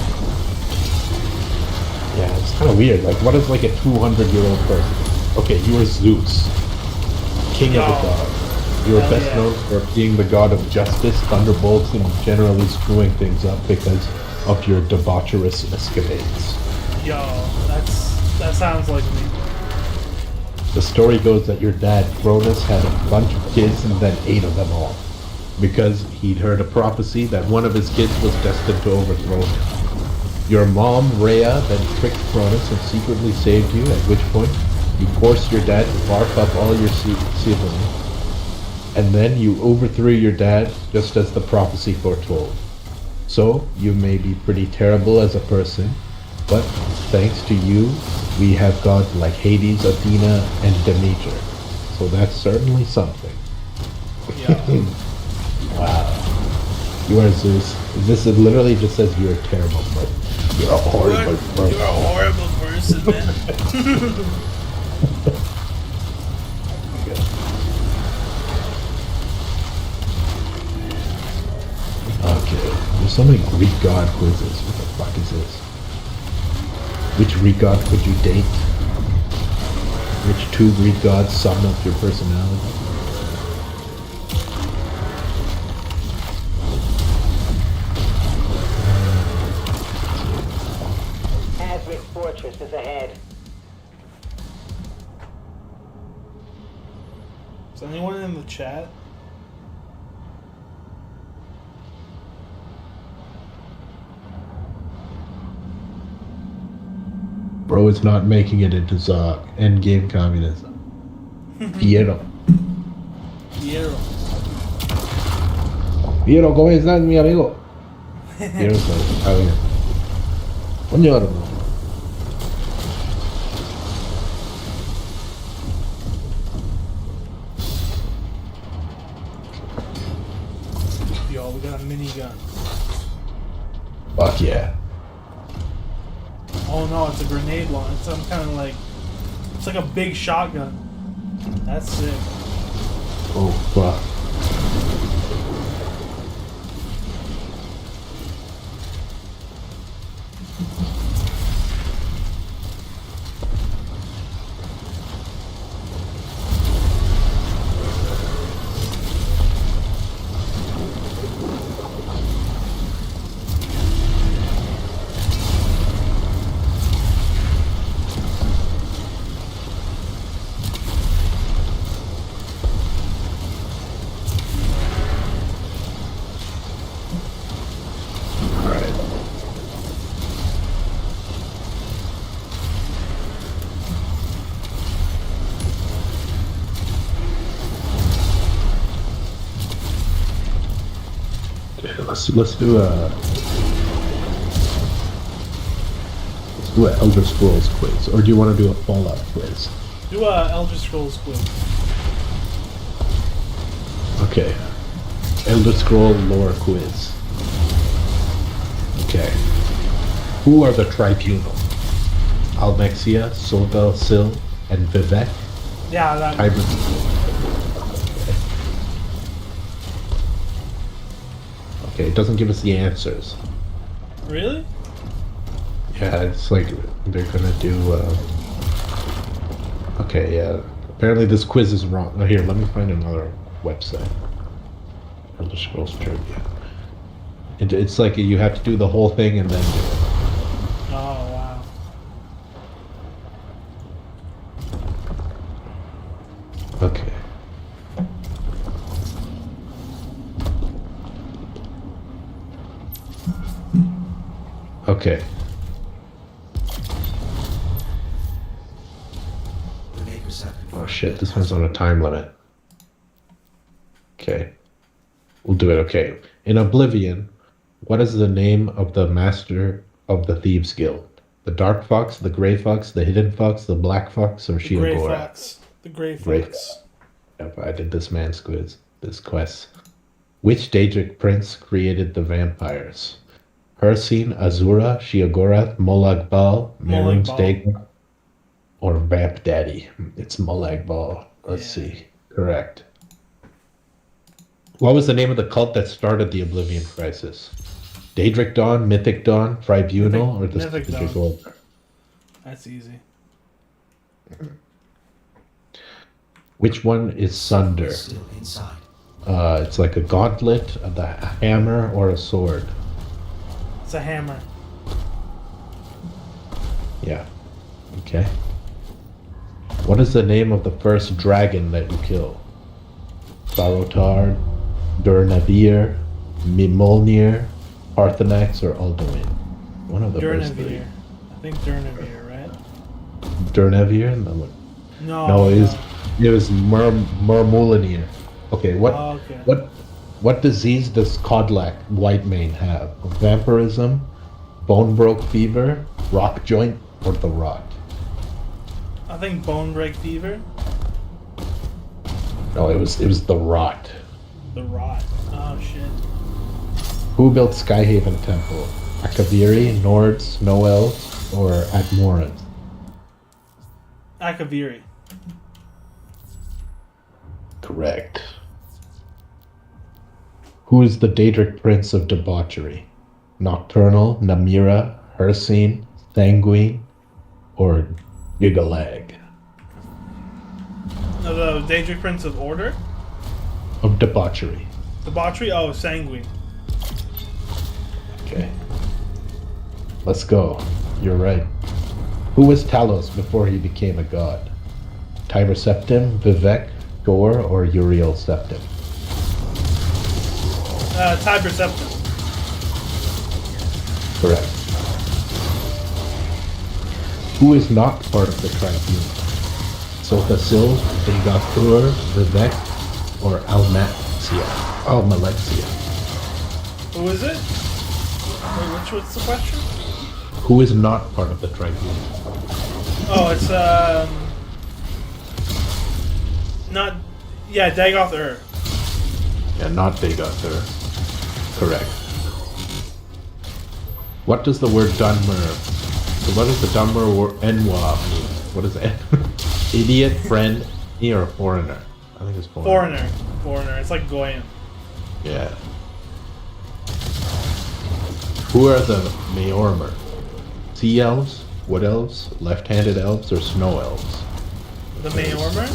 Yeah, it's kind of weird. Like, what is like a 200-year-old person? Okay, you are Zeus, king of the gods. You are Hell best yeah. known for being the god of justice, thunderbolts, and generally screwing things up because of your debaucherous escapades. Yo, that sounds like me. The story goes that your dad, Cronus, had a bunch of kids and then ate of them all, because he'd heard a prophecy that one of his kids was destined to overthrow him. Your mom, Rhea, then tricked Cronus and secretly saved you, at which point you forced your dad to barf up all your siblings. And then you overthrew your dad just as the prophecy foretold. So, you may be pretty terrible as a person, but thanks to you, we have gods like Hades, Athena, and Demeter. So that's certainly something. Yeah. Wow. You are Zeus. This is literally just says you're a terrible person. You're a horrible person. You're a horrible person, man. Okay. There's so many Greek god quizzes. What the fuck is this? Which Greek god could you date? Which two Greek gods sum up your personality? Azric Fortress is ahead. Is anyone in the chat? Bro is not making it into endgame communism. Piero. Piero, ¿cómo estás, mi amigo? Piero's like, how are you? Buongiorno. Yo, we got a minigun. Fuck yeah. Oh no, it's a grenade launcher. It's some kind of like, it's like a big shotgun. That's sick. Oh, fuck. Let's do an Elder Scrolls quiz, or do you want to do a Fallout quiz? Do a Elder Scrolls quiz. Okay. Elder Scroll lore quiz. Okay. Who are the Tribunal? Almexia, Solgal, Sil, and Vivek? Yeah, that. Okay, it doesn't give us the answers. Really? Yeah, it's like they're gonna do. Okay, yeah. Apparently this quiz is wrong. Oh, here, let me find another website. Elder Scrolls Trivia. It's like you have to do the whole thing and then do it. Oh wow. Okay. Okay. The makers have Oh shit, this one's on a time limit. Okay. We'll do it, okay. In Oblivion, what is the name of the master of the Thieves Guild? The Dark Fox, the Grey Fox, the Hidden Fox, the Black Fox, or The Grey Shiogora? Fox. The Grey Grey Fox. Yep, I did this man's quiz. This quest. Which Daedric prince created the vampires? Hircine, Azura, Shiogora, Molag Bal, Mehrunes Molag Bal. Dagon, or Vamp Daddy? It's Molag Bal. Let's see. Correct. What was the name of the cult that started the Oblivion Crisis? Daedric Dawn, Mythic Dawn, Tribunal, or the Mythic Strategic Dawn. Order? That's easy. Which one is Sunder? still inside. It's like a gauntlet, a hammer, or a sword. It's a hammer. Yeah. Okay. What is the name of the first dragon that you kill? Sarotar, Durnavir, Mimolnir, Parthenax, or Alduin? One of the first three. Durnavir. I think Durnavir, right? Durnavir? No. No, it was Murmulinir. Okay, Oh, okay. what disease does Kodlak Whitemane have? Vampirism, bone broke fever, rock joint, or the rot? I think Bone Break Fever. No, it was the rot. The Rot. Oh shit. Who built Skyhaven Temple? Akaviri, Nords, Snow Elves, or Admorans? Akaviri. Correct. Who is the Daedric Prince of Debauchery? Nocturnal, Namira, Hircine, Sanguine, or Gigalag? No, the Daedric Prince of Order. Of Debauchery. Debauchery. Oh, Sanguine. Okay. Let's go. You're right. Who was Talos before he became a god? Tiber Septim, Vivek, Gore, or Uriel Septim? Tiber Septim. Correct. Who is not part of the tribunal? Sotasil, Ingathur, Vivek, or Almalexia? Who is it? Wait, what's the question? Who is not part of the tribunal? Oh, it's not. Yeah, Dagoth Ur. Yeah, not Dagothur. Correct. What does the word Dunmer? So what does the Dunmer or Enwa mean? What is it? Idiot, friend, or foreigner? I think it's foreigner. Foreigner. It's like Goyim. Yeah. Who are the Maormer? Sea elves, wood elves, left-handed elves, or snow elves? The Maormer?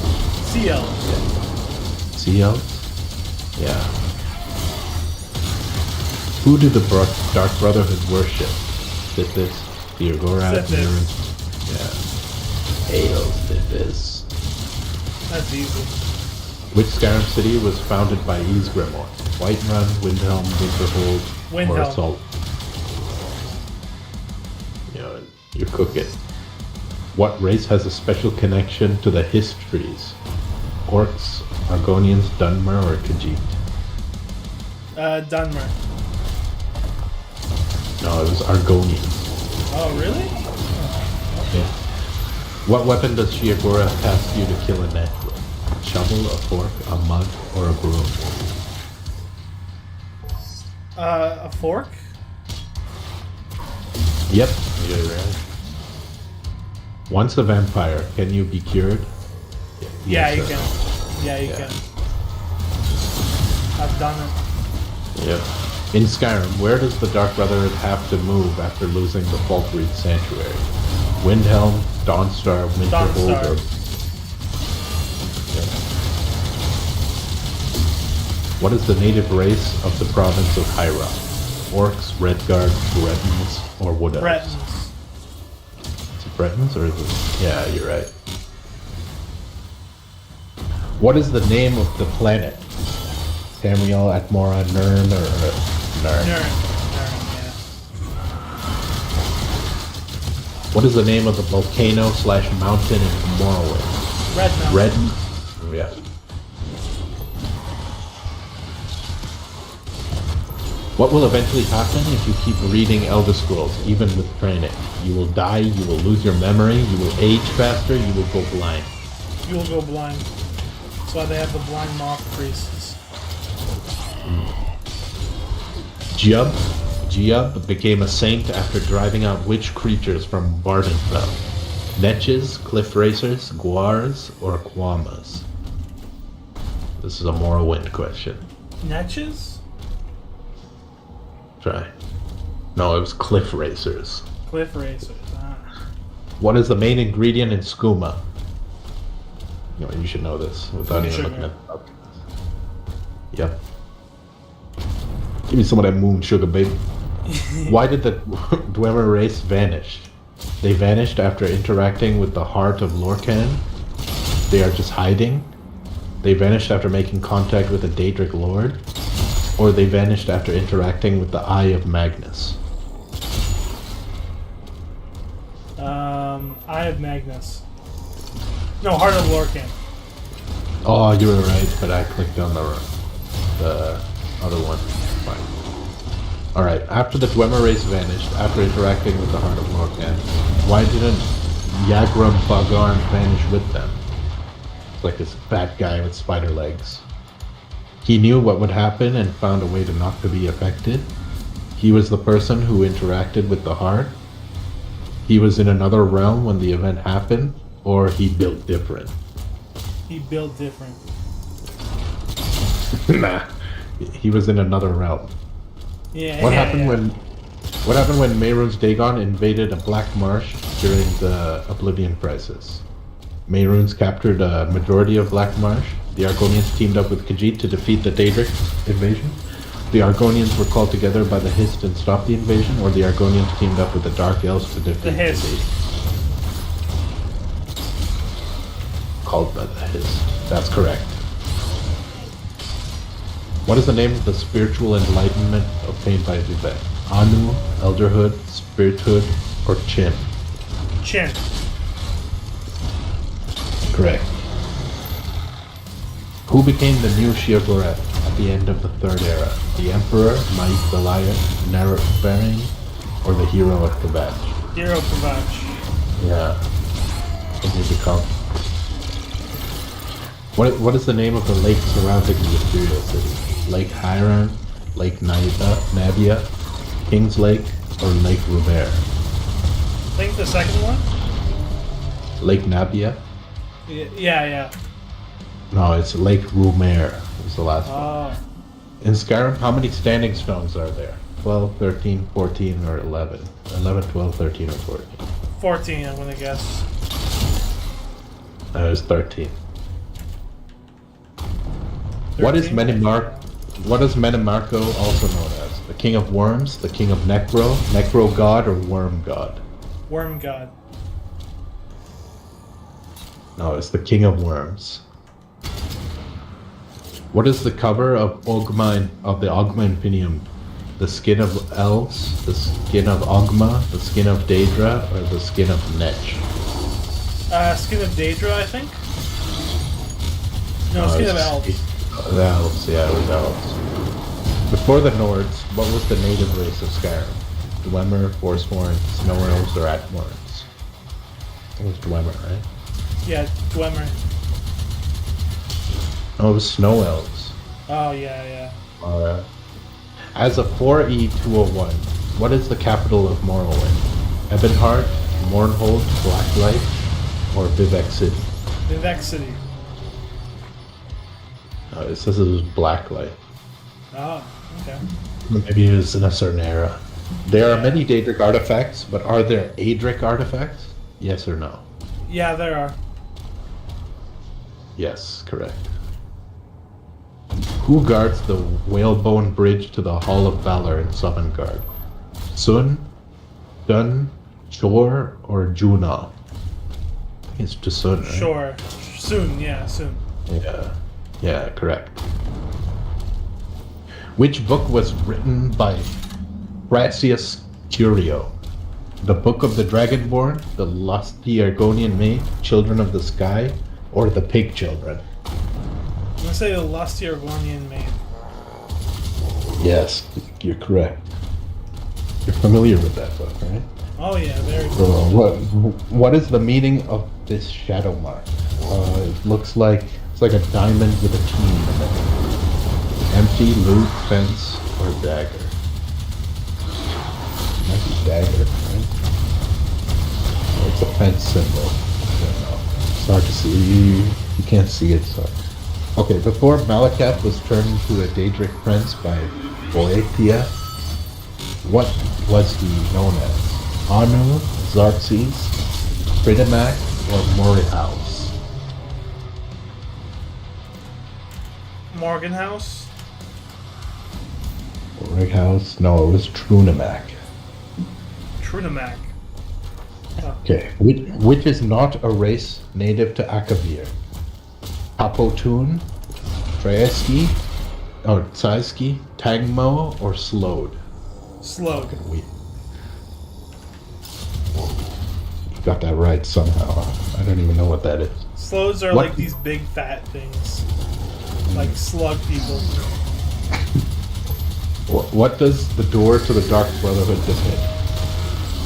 Sea Elves. Sea elves? Yeah. Who did the Dark Brotherhood worship? Sithis, Theogorath, Sithis. Mirren. Yeah. Hail Sithis. That's easy. Which Skyrim city was founded by Ysgrimmar? Whiterun, Windhelm, Winterhold, or Windhelm. Assault? Yeah, you're cooking. What race has a special connection to the histories? Orcs, Argonians, Dunmer, or Khajiit? Dunmer. No, it was Argonians. Oh, really? Yeah. What weapon does Shiagura task you to kill a necro? A shovel, a fork, a mug, or a broom? A fork? Yep, you're right. Once a vampire, can you be cured? Yeah, Yes you or can. no? Yeah, you Yeah. can. I've done it. Yep. In Skyrim, where does the Dark Brotherhood have to move after losing the Falkreath Sanctuary? Windhelm, Dawnstar, Winterhold, Dawnstar. or... Yep. What is the native race of the province of Hyra? Orcs, Redguard, Bretons, or Wood Elves? Bretons. Is it Bretons or is it... Yeah, you're right. What is the name of the planet? Tamriel, Atmora, Nirn, or Nirn? Nern. Yeah. What is the name of the volcano/mountain in Morrowind? Red Mountain. Red. Yeah. What will eventually happen if you keep reading Elder Scrolls, even with training? You will die, you will lose your memory, you will age faster, you will go blind. You will go blind. That's why they have the blind moth priests. Giub became a saint after driving out which creatures from Vardenfell? Netches, cliff racers, guars, or quamas? This is a Morrowind question. Netches? Try. No, it was cliff racers. Cliff racers. What is the main ingredient in skooma? You should know this without even Sugar. looking it up. Yep. Give me some of that moon sugar, baby. Why did the Dwemer race vanish? They vanished after interacting with the heart of Lorcan. They are just hiding. They vanished after making contact with the Daedric Lord. Or they vanished after interacting with the Eye of Magnus. Eye of Magnus. No, Heart of Lorcan. Oh, you were right, but I clicked on the other one. Fine. Alright, after the Dwemer race vanished, after interacting with the Heart of Lorcan, why didn't Yagrum Bagarn vanish with them? It's like this fat guy with spider legs. He knew what would happen and found a way to not to be affected. He was the person who interacted with the heart. He was in another realm when the event happened, or he built different. He built different. Nah, he was in another realm. Yeah. What yeah, happened yeah. What happened when Mehrunes Dagon invaded a black marsh during the Oblivion Crisis? Mehrunes captured a majority of Black Marsh. The Argonians teamed up with Khajiit to defeat the Daedric invasion. The Argonians were called together by the Hist and stopped the invasion, or the Argonians teamed up with the Dark Elves to defeat The Hist. Called by the Hist. That's correct. What is the name of the spiritual enlightenment obtained by Vivek? Anu, Elderhood, Spirithood, or Chin? Chin. Correct. Who became the new Sheogorath at the end of the Third Era? The Emperor, Maik the Lion, Narafarian, or the hero of Kavach? Hero Kavach. Yeah. What did you become? What is the name of the lake surrounding the Imperial City? Lake Hiram, Lake Nabia, King's Lake, or Lake Ruber? I think the second one? Lake Nabia? Yeah. No, it's Lake Rumer. It's the last one. Oh. In Skyrim, how many standing stones are there? 12, 13, 14, or 11? 11, 12, 13, or 14? 14, I'm gonna guess. There's 13. What is 13? Menimarco also known as? The King of Worms, the King of Necro God, or Worm God? Worm God. No, it's the King of Worms. What is the cover of the Ogma Infinium? The skin of elves, the skin of Ogma, the skin of Daedra, or the skin of Netch? Skin of Daedra, I think? No, Skin of Elves. The elves, yeah, it was elves. Before the Nords, what was the native race of Skyrim? Dwemer, Forsworn, Snow Elves, or Atmorons? It was Dwemer, right? Yeah, Dwemer. Oh, it was Snow Elves. Oh, yeah. As a 4E 201, what is the capital of Morrowind? Ebonheart, Mournhold, Blacklight, or Vivec City? Vivec City. It says it was Blacklight. Oh, okay. Maybe it was in a certain era. There are many Daedric artifacts, but are there Aedric artifacts? Yes or no? Yeah, there are. Yes, correct. Who guards the Whalebone Bridge to the Hall of Valor in Sovngarde? Sun, Dun, Shor, or Junal? I think it's just Sun, right? Sure. Soon, yeah, soon. Yeah, correct. Which book was written by Gracius Curio? The Book of the Dragonborn, The Lusty Argonian Maid, Children of the Sky, or The Pig Children? I'm gonna say the Lusty Argonian Maid. Yes, you're correct. You're familiar with that book, right? Oh yeah, very So cool. what is the meaning of this shadow mark? It looks like it's like a diamond with a T in the middle. Empty, loot, fence, or dagger? Might be dagger, right? Oh, it's a fence symbol. I don't know. It's hard to see. You can't see it, so. Okay, before Malakath was turned into a Daedric prince by Boethia, what was he known as? Anu, Xarxes, Fridimac, or Morihaus? Morgan House. Morihaus? No, it was Trunimac. Trunamac. Oh. Okay, which is not a race native to Akavir? Apotun, Traeski, or Tsaiski, Tangmo, or Slode? Slug. You got that right somehow. I don't even know what that is. Slows are What? like these big fat things. Like slug people. What does the door to the Dark Brotherhood depict?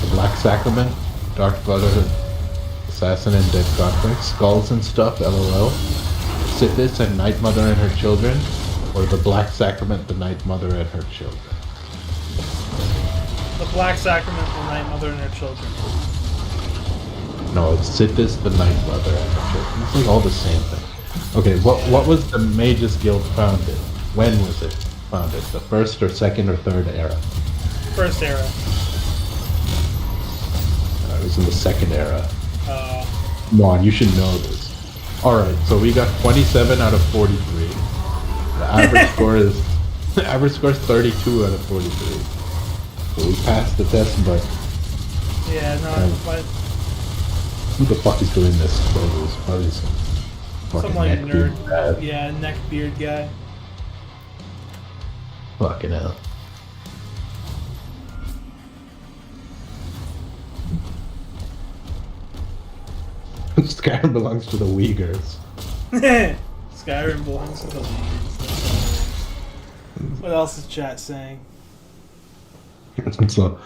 The Black Sacrament, Dark Brotherhood, Assassin and Dead Conflict, Skulls and Stuff, LOL, Sithis and Night Mother and her children, or the Black Sacrament, the Night Mother and her children? The Black Sacrament, the Night Mother and her children. No, it's Sithis, the Night Mother and her children. It's like all the same thing. Okay, what was the Mages Guild founded? When was it founded? The first or second or third era? First era. It was in the second era. Uh, Come on, you should know this. Alright, so we got 27 out of 43. The average score is the average score is 32 out of 43. So we passed the test, but yeah, no, but who the fuck is doing this? Probably some fucking some like neckbeard nerd. bad. Yeah, neck beard guy. Fucking hell. Skyrim belongs to the Uyghurs. Skyrim belongs to the leaders. What else is chat saying? So,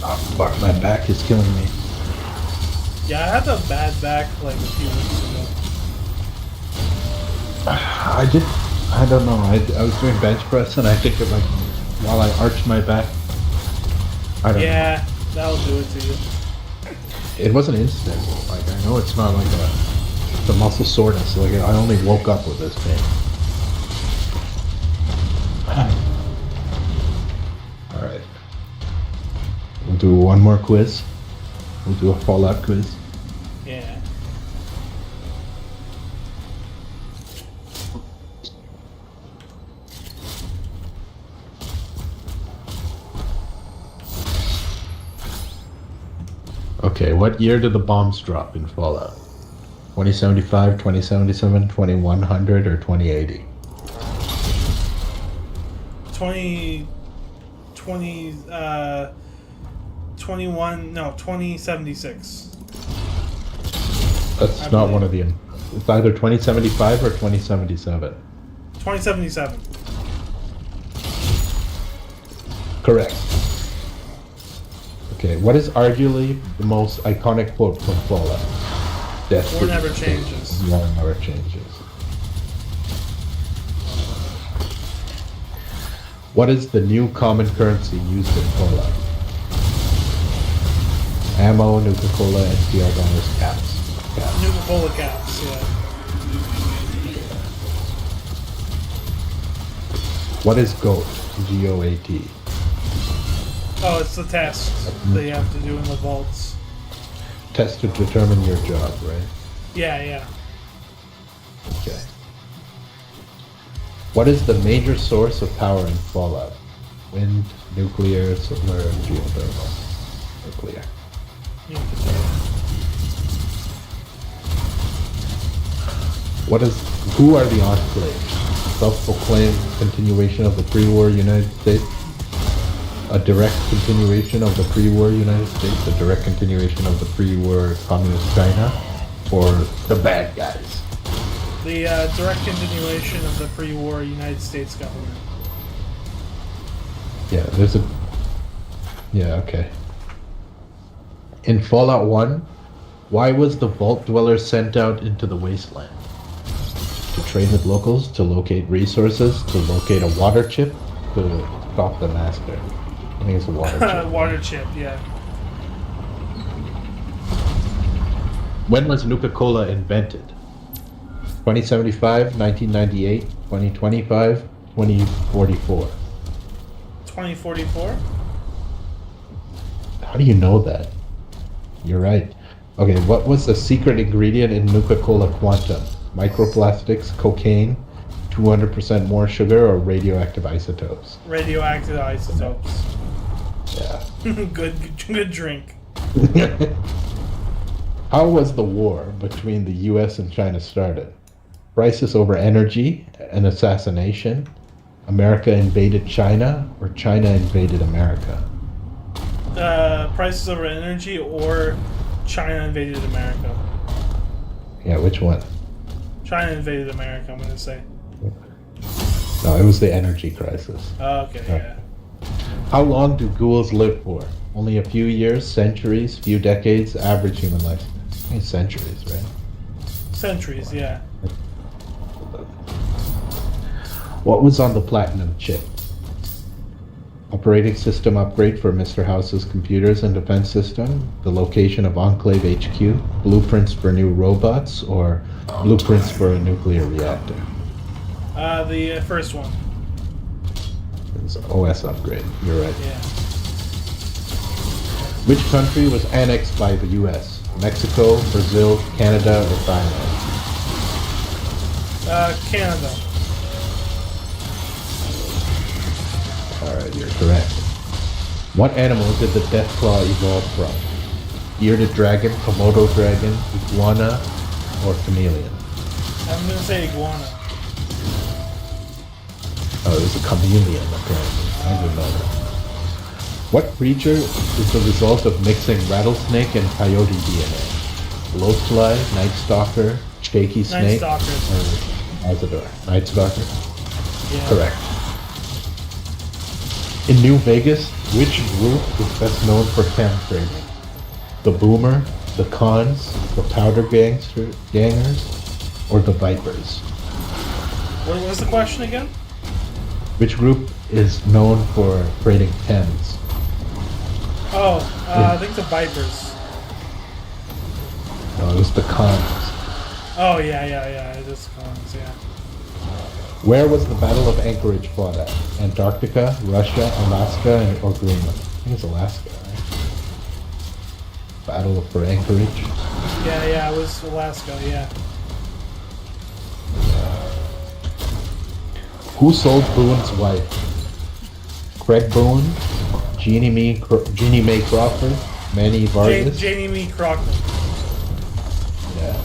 oh, fuck, my back is killing me. Yeah, I had a bad back like a few weeks ago. I don't know, I was doing bench press and I think it like, while I arched my back, I don't know. Yeah, that'll do it to you. It wasn't instant. Like, I know it's not like the muscle soreness. Like, I only woke up with this pain. Alright. We'll do one more quiz. We'll do a Fallout quiz. Yeah. Okay, what year did the bombs drop in Fallout? 2075, 2077, 2100, or 2080? 20... 2076. That's I not believe. one of the. It's either 2075 or 2077. 2077. Correct. Okay, what is arguably the most iconic quote from Fallout? Death War never changes. War never changes. What is the new common currency used in Fallout? Ammo, Nuka-Cola, NCR dollars, caps. Nuka-Cola caps, yeah. What is GOAT? G-O-A-T. Oh, it's the test they have to do in the vaults. Test to determine your job, right? Yeah, yeah. Okay. What is the major source of power in Fallout? Wind, nuclear, solar, geothermal. Nuclear. Who are the Enclave? Self-proclaimed continuation of the pre-war United States? A direct continuation of the pre-war United States? A direct continuation of the pre-war communist China? Or the bad guys? The direct continuation of the pre-war United States government. Yeah, okay. In Fallout 1, why was the Vault Dweller sent out into the wasteland? To trade with locals, to locate resources, to locate a water chip, to stop the master. I think it's a water chip. Water chip, yeah. When was Nuka-Cola invented? 2075, 1998, 2025, 2044. 2044? How do you know that? You're right. Okay, what was the secret ingredient in Nuka-Cola Quantum? Microplastics, cocaine, 200% more sugar, or radioactive isotopes? Radioactive isotopes. Yeah. Good drink. How was the war between the US and China started? Crisis over energy, an assassination, America invaded China, or China invaded America? Prices over energy or China invaded America. Yeah, which one? China invaded America, I'm gonna say. No, it was the energy crisis. Okay, yeah. How long do ghouls live for? Only a few years, centuries, few decades, average human life? I think centuries, right? Centuries, yeah. What was on the platinum chip? Operating system upgrade for Mr. House's computers and defense system, the location of Enclave HQ, blueprints for new robots, or blueprints for a nuclear reactor? The first one. It's an OS upgrade, you're right. Yeah. Which country was annexed by the US? Mexico, Brazil, Canada, or Thailand? Canada. Alright, you're correct. What animal did the Deathclaw evolve from? Bearded dragon, Komodo dragon, iguana, or chameleon? I'm gonna say iguana. Oh, it was a chameleon, apparently. I didn't know that. What creature is the result of mixing rattlesnake and coyote DNA? Blowfly, Night Stalker, Shaky Night Snake, Stalker. or Azador? Night Stalker? Yeah. Correct. In New Vegas, which group is best known for camping? The Boomer, the Cons, the Powder Gangers, or the Vipers? What was the question again? Which group is known for trading Thames? Oh, I think the Vipers. No, it was the Cons. Oh, yeah, it is cons, yeah. Where was the Battle of Anchorage fought at? Antarctica, Russia, Alaska, or Greenland? I think it's Alaska, right? Battle for Anchorage. Yeah, it was Alaska, yeah. Who sold Boone's wife? Craig Boone, Jeannie Mae Crawford, Manny Vargas. Janie Mee Crockett. Yeah.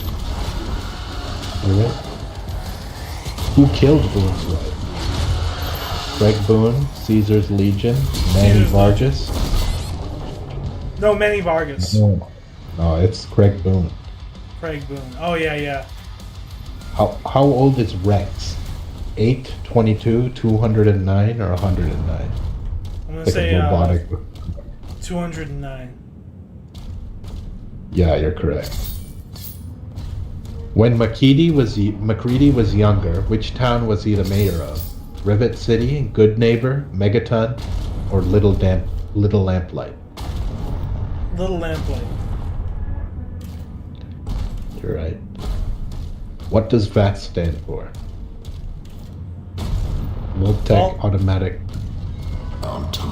Alright. Who killed Boone's wife? Greg Boone, Caesar's Legion, Manny Caesar's Vargas. No, Manny Vargas. No, it's Greg Boone. Craig Boone. Oh, yeah. How old is Rex? 8, 22, 209, or 109? I'm going to Like say a robotic. 209. Yeah, you're correct. When McCready was younger, which town was he the mayor of? Rivet City, Good Neighbor, Megaton, or Little Lamplight? Little Lamplight. You're right. What does VAT stand for? Multech Automatic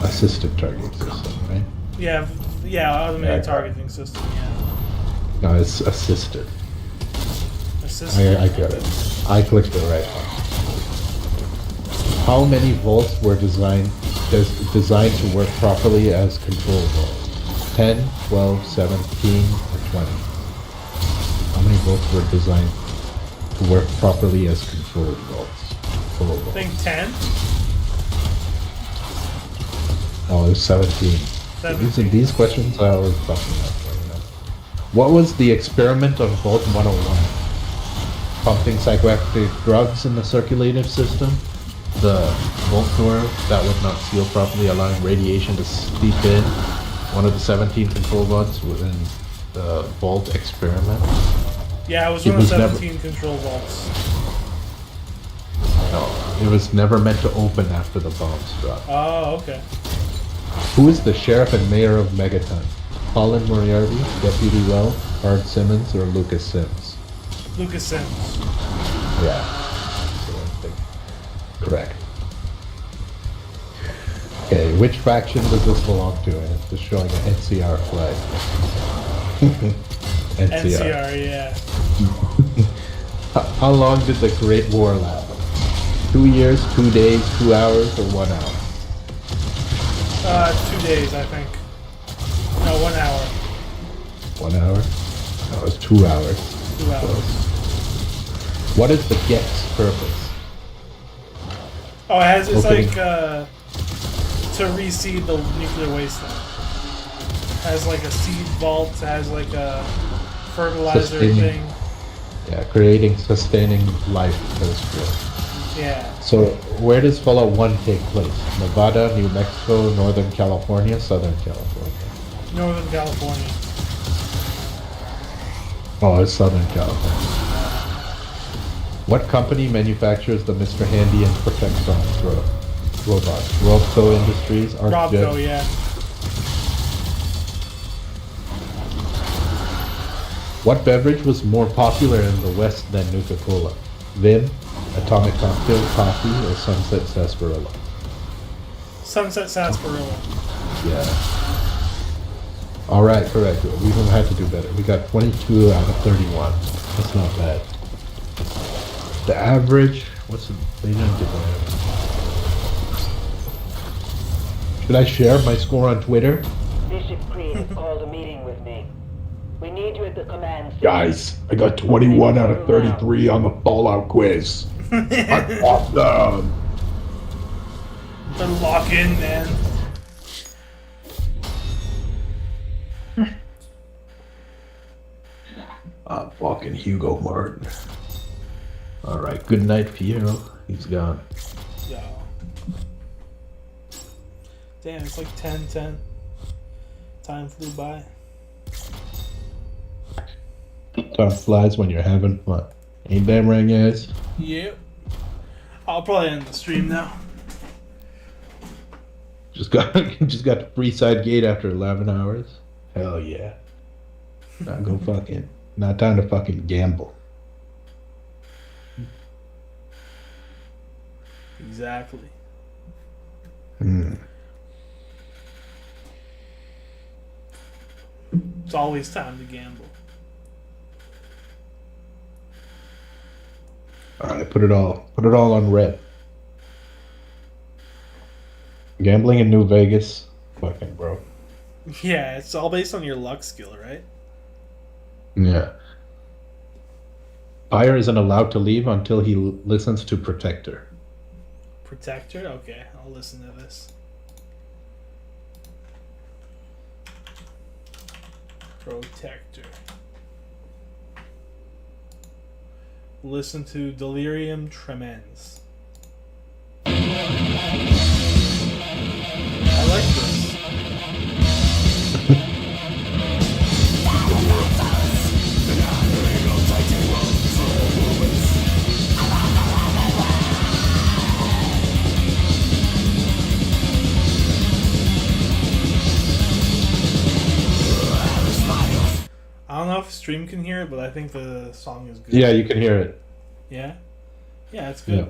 Assisted Targeting System, right? Yeah, automated Yeah. targeting system, yeah. No, it's assisted. Assistant. I get it. I clicked the right one. How many volts were designed to work properly as control volts? 10, 12, 17, or 20? How many volts were designed to work properly as control volts? I think 10? Oh, it was 17. 17. These questions I always fucking up. What was the experiment on Volt 101? Pumping psychoactive drugs in the circulative system? The Volt door that would not seal properly, allowing radiation to seep in? One of the 17 control volts within the Volt experiment? Yeah, it was It one of was 17 control vaults. No, it was never meant to open after the bombs dropped. Oh, okay. Who is the sheriff and mayor of Megaton? Colin Moriarty, Deputy Well, Art Simmons, or Lucas Sims? Lucas Sims. Yeah. Correct. Okay, which faction does this belong to? And it's just showing an NCR flag. NCR, yeah. How long did the Great War last? 2 years, 2 days, 2 hours, or 1 hour? 2 days, I think. No, 1 hour. 1 hour? No, it's 2 hours. 2 hours. What is the Get's purpose? Oh, it's Opening. like, to reseed the nuclear wasteland. Has like a seed vault, has like a fertilizer Sustaining. thing. Yeah, creating, sustaining life. That's good. Yeah. So, where does Fallout 1 take place? Nevada, New Mexico, Northern California, Southern California? Northern California. Oh, it's Southern California. What company manufactures the Mr. Handy and Protectron robots? Robco Industries, Robco, ArcJet. yeah. What beverage was more popular in the West than Nuka-Cola? Vim, Atomic Cocktail, Coffee, or Sunset Sarsaparilla? Sunset Sarsaparilla. Yeah. All right, correct. We don't have to do better. We got 22 out of 31. That's not bad. The average, they didn't get the average. Should I share my score on Twitter? Bishop Creed has called a meeting with me. We need you at the command center. Guys, I got 21 out of 33 on the Fallout quiz. I'm awesome. Then lock in, man. I'm fucking Hugo Martin. Alright, good night, Piero. He's gone. Yo. Damn, it's like 10:10. Time flew by. Time flies when you're having fun. Ain't that right, guys? Yep. I'll probably end the stream now. Just got the free side gate after 11 hours. Hell yeah. Not time to fucking gamble. Exactly. It's always time to gamble. Alright, put it all on red. Gambling in New Vegas, fucking bro. Yeah, it's all based on your luck skill, right? Yeah. Fire isn't allowed to leave until he listens to Protector. Protector? Okay, I'll listen to this. Protector. Listen to Delirium Tremens. I like this. I don't know if stream can hear it, but I think the song is good. Yeah, you can hear it. Yeah? Yeah, it's good. Yeah.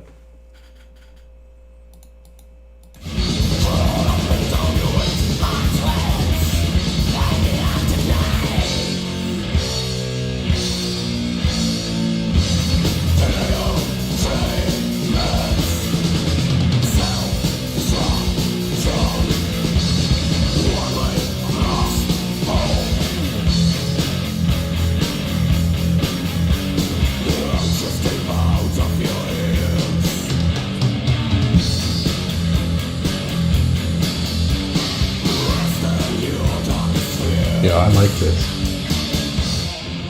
Yeah, I like this.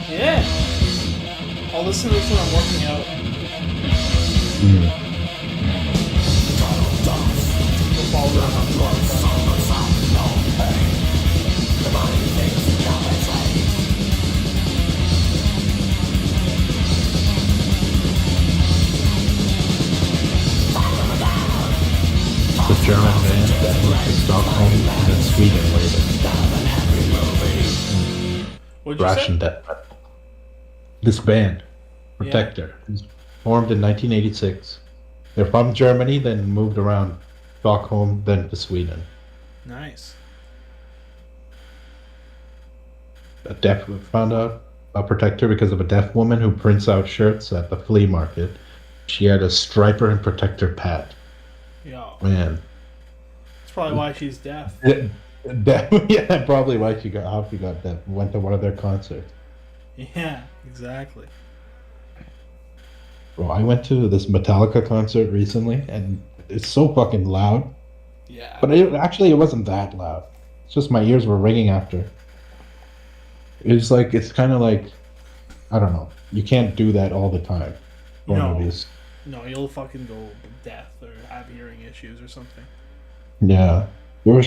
Yeah. I'll listen to this when I'm working out. We'll follow that on Spotify. The German band that moved to Stockholm and then Sweden later. What'd you Ration say? Death Metal. This band, Protector, was formed in 1986. They're from Germany, then moved around Stockholm, then to Sweden. Nice. Found out a Protector because of a deaf woman who prints out shirts at the flea market. She had a Striper and Protector pad. Yeah. Man. That's probably why she's deaf. Yeah, probably why how she got deaf. Went to one of their concerts. Yeah, exactly. Bro, I went to this Metallica concert recently, and it's so fucking loud. Yeah. But it wasn't that loud. It's just my ears were ringing after. It's kind of like, I don't know. You can't do that all the time. No. No, you'll fucking go deaf or have hearing issues or something. Yeah. We were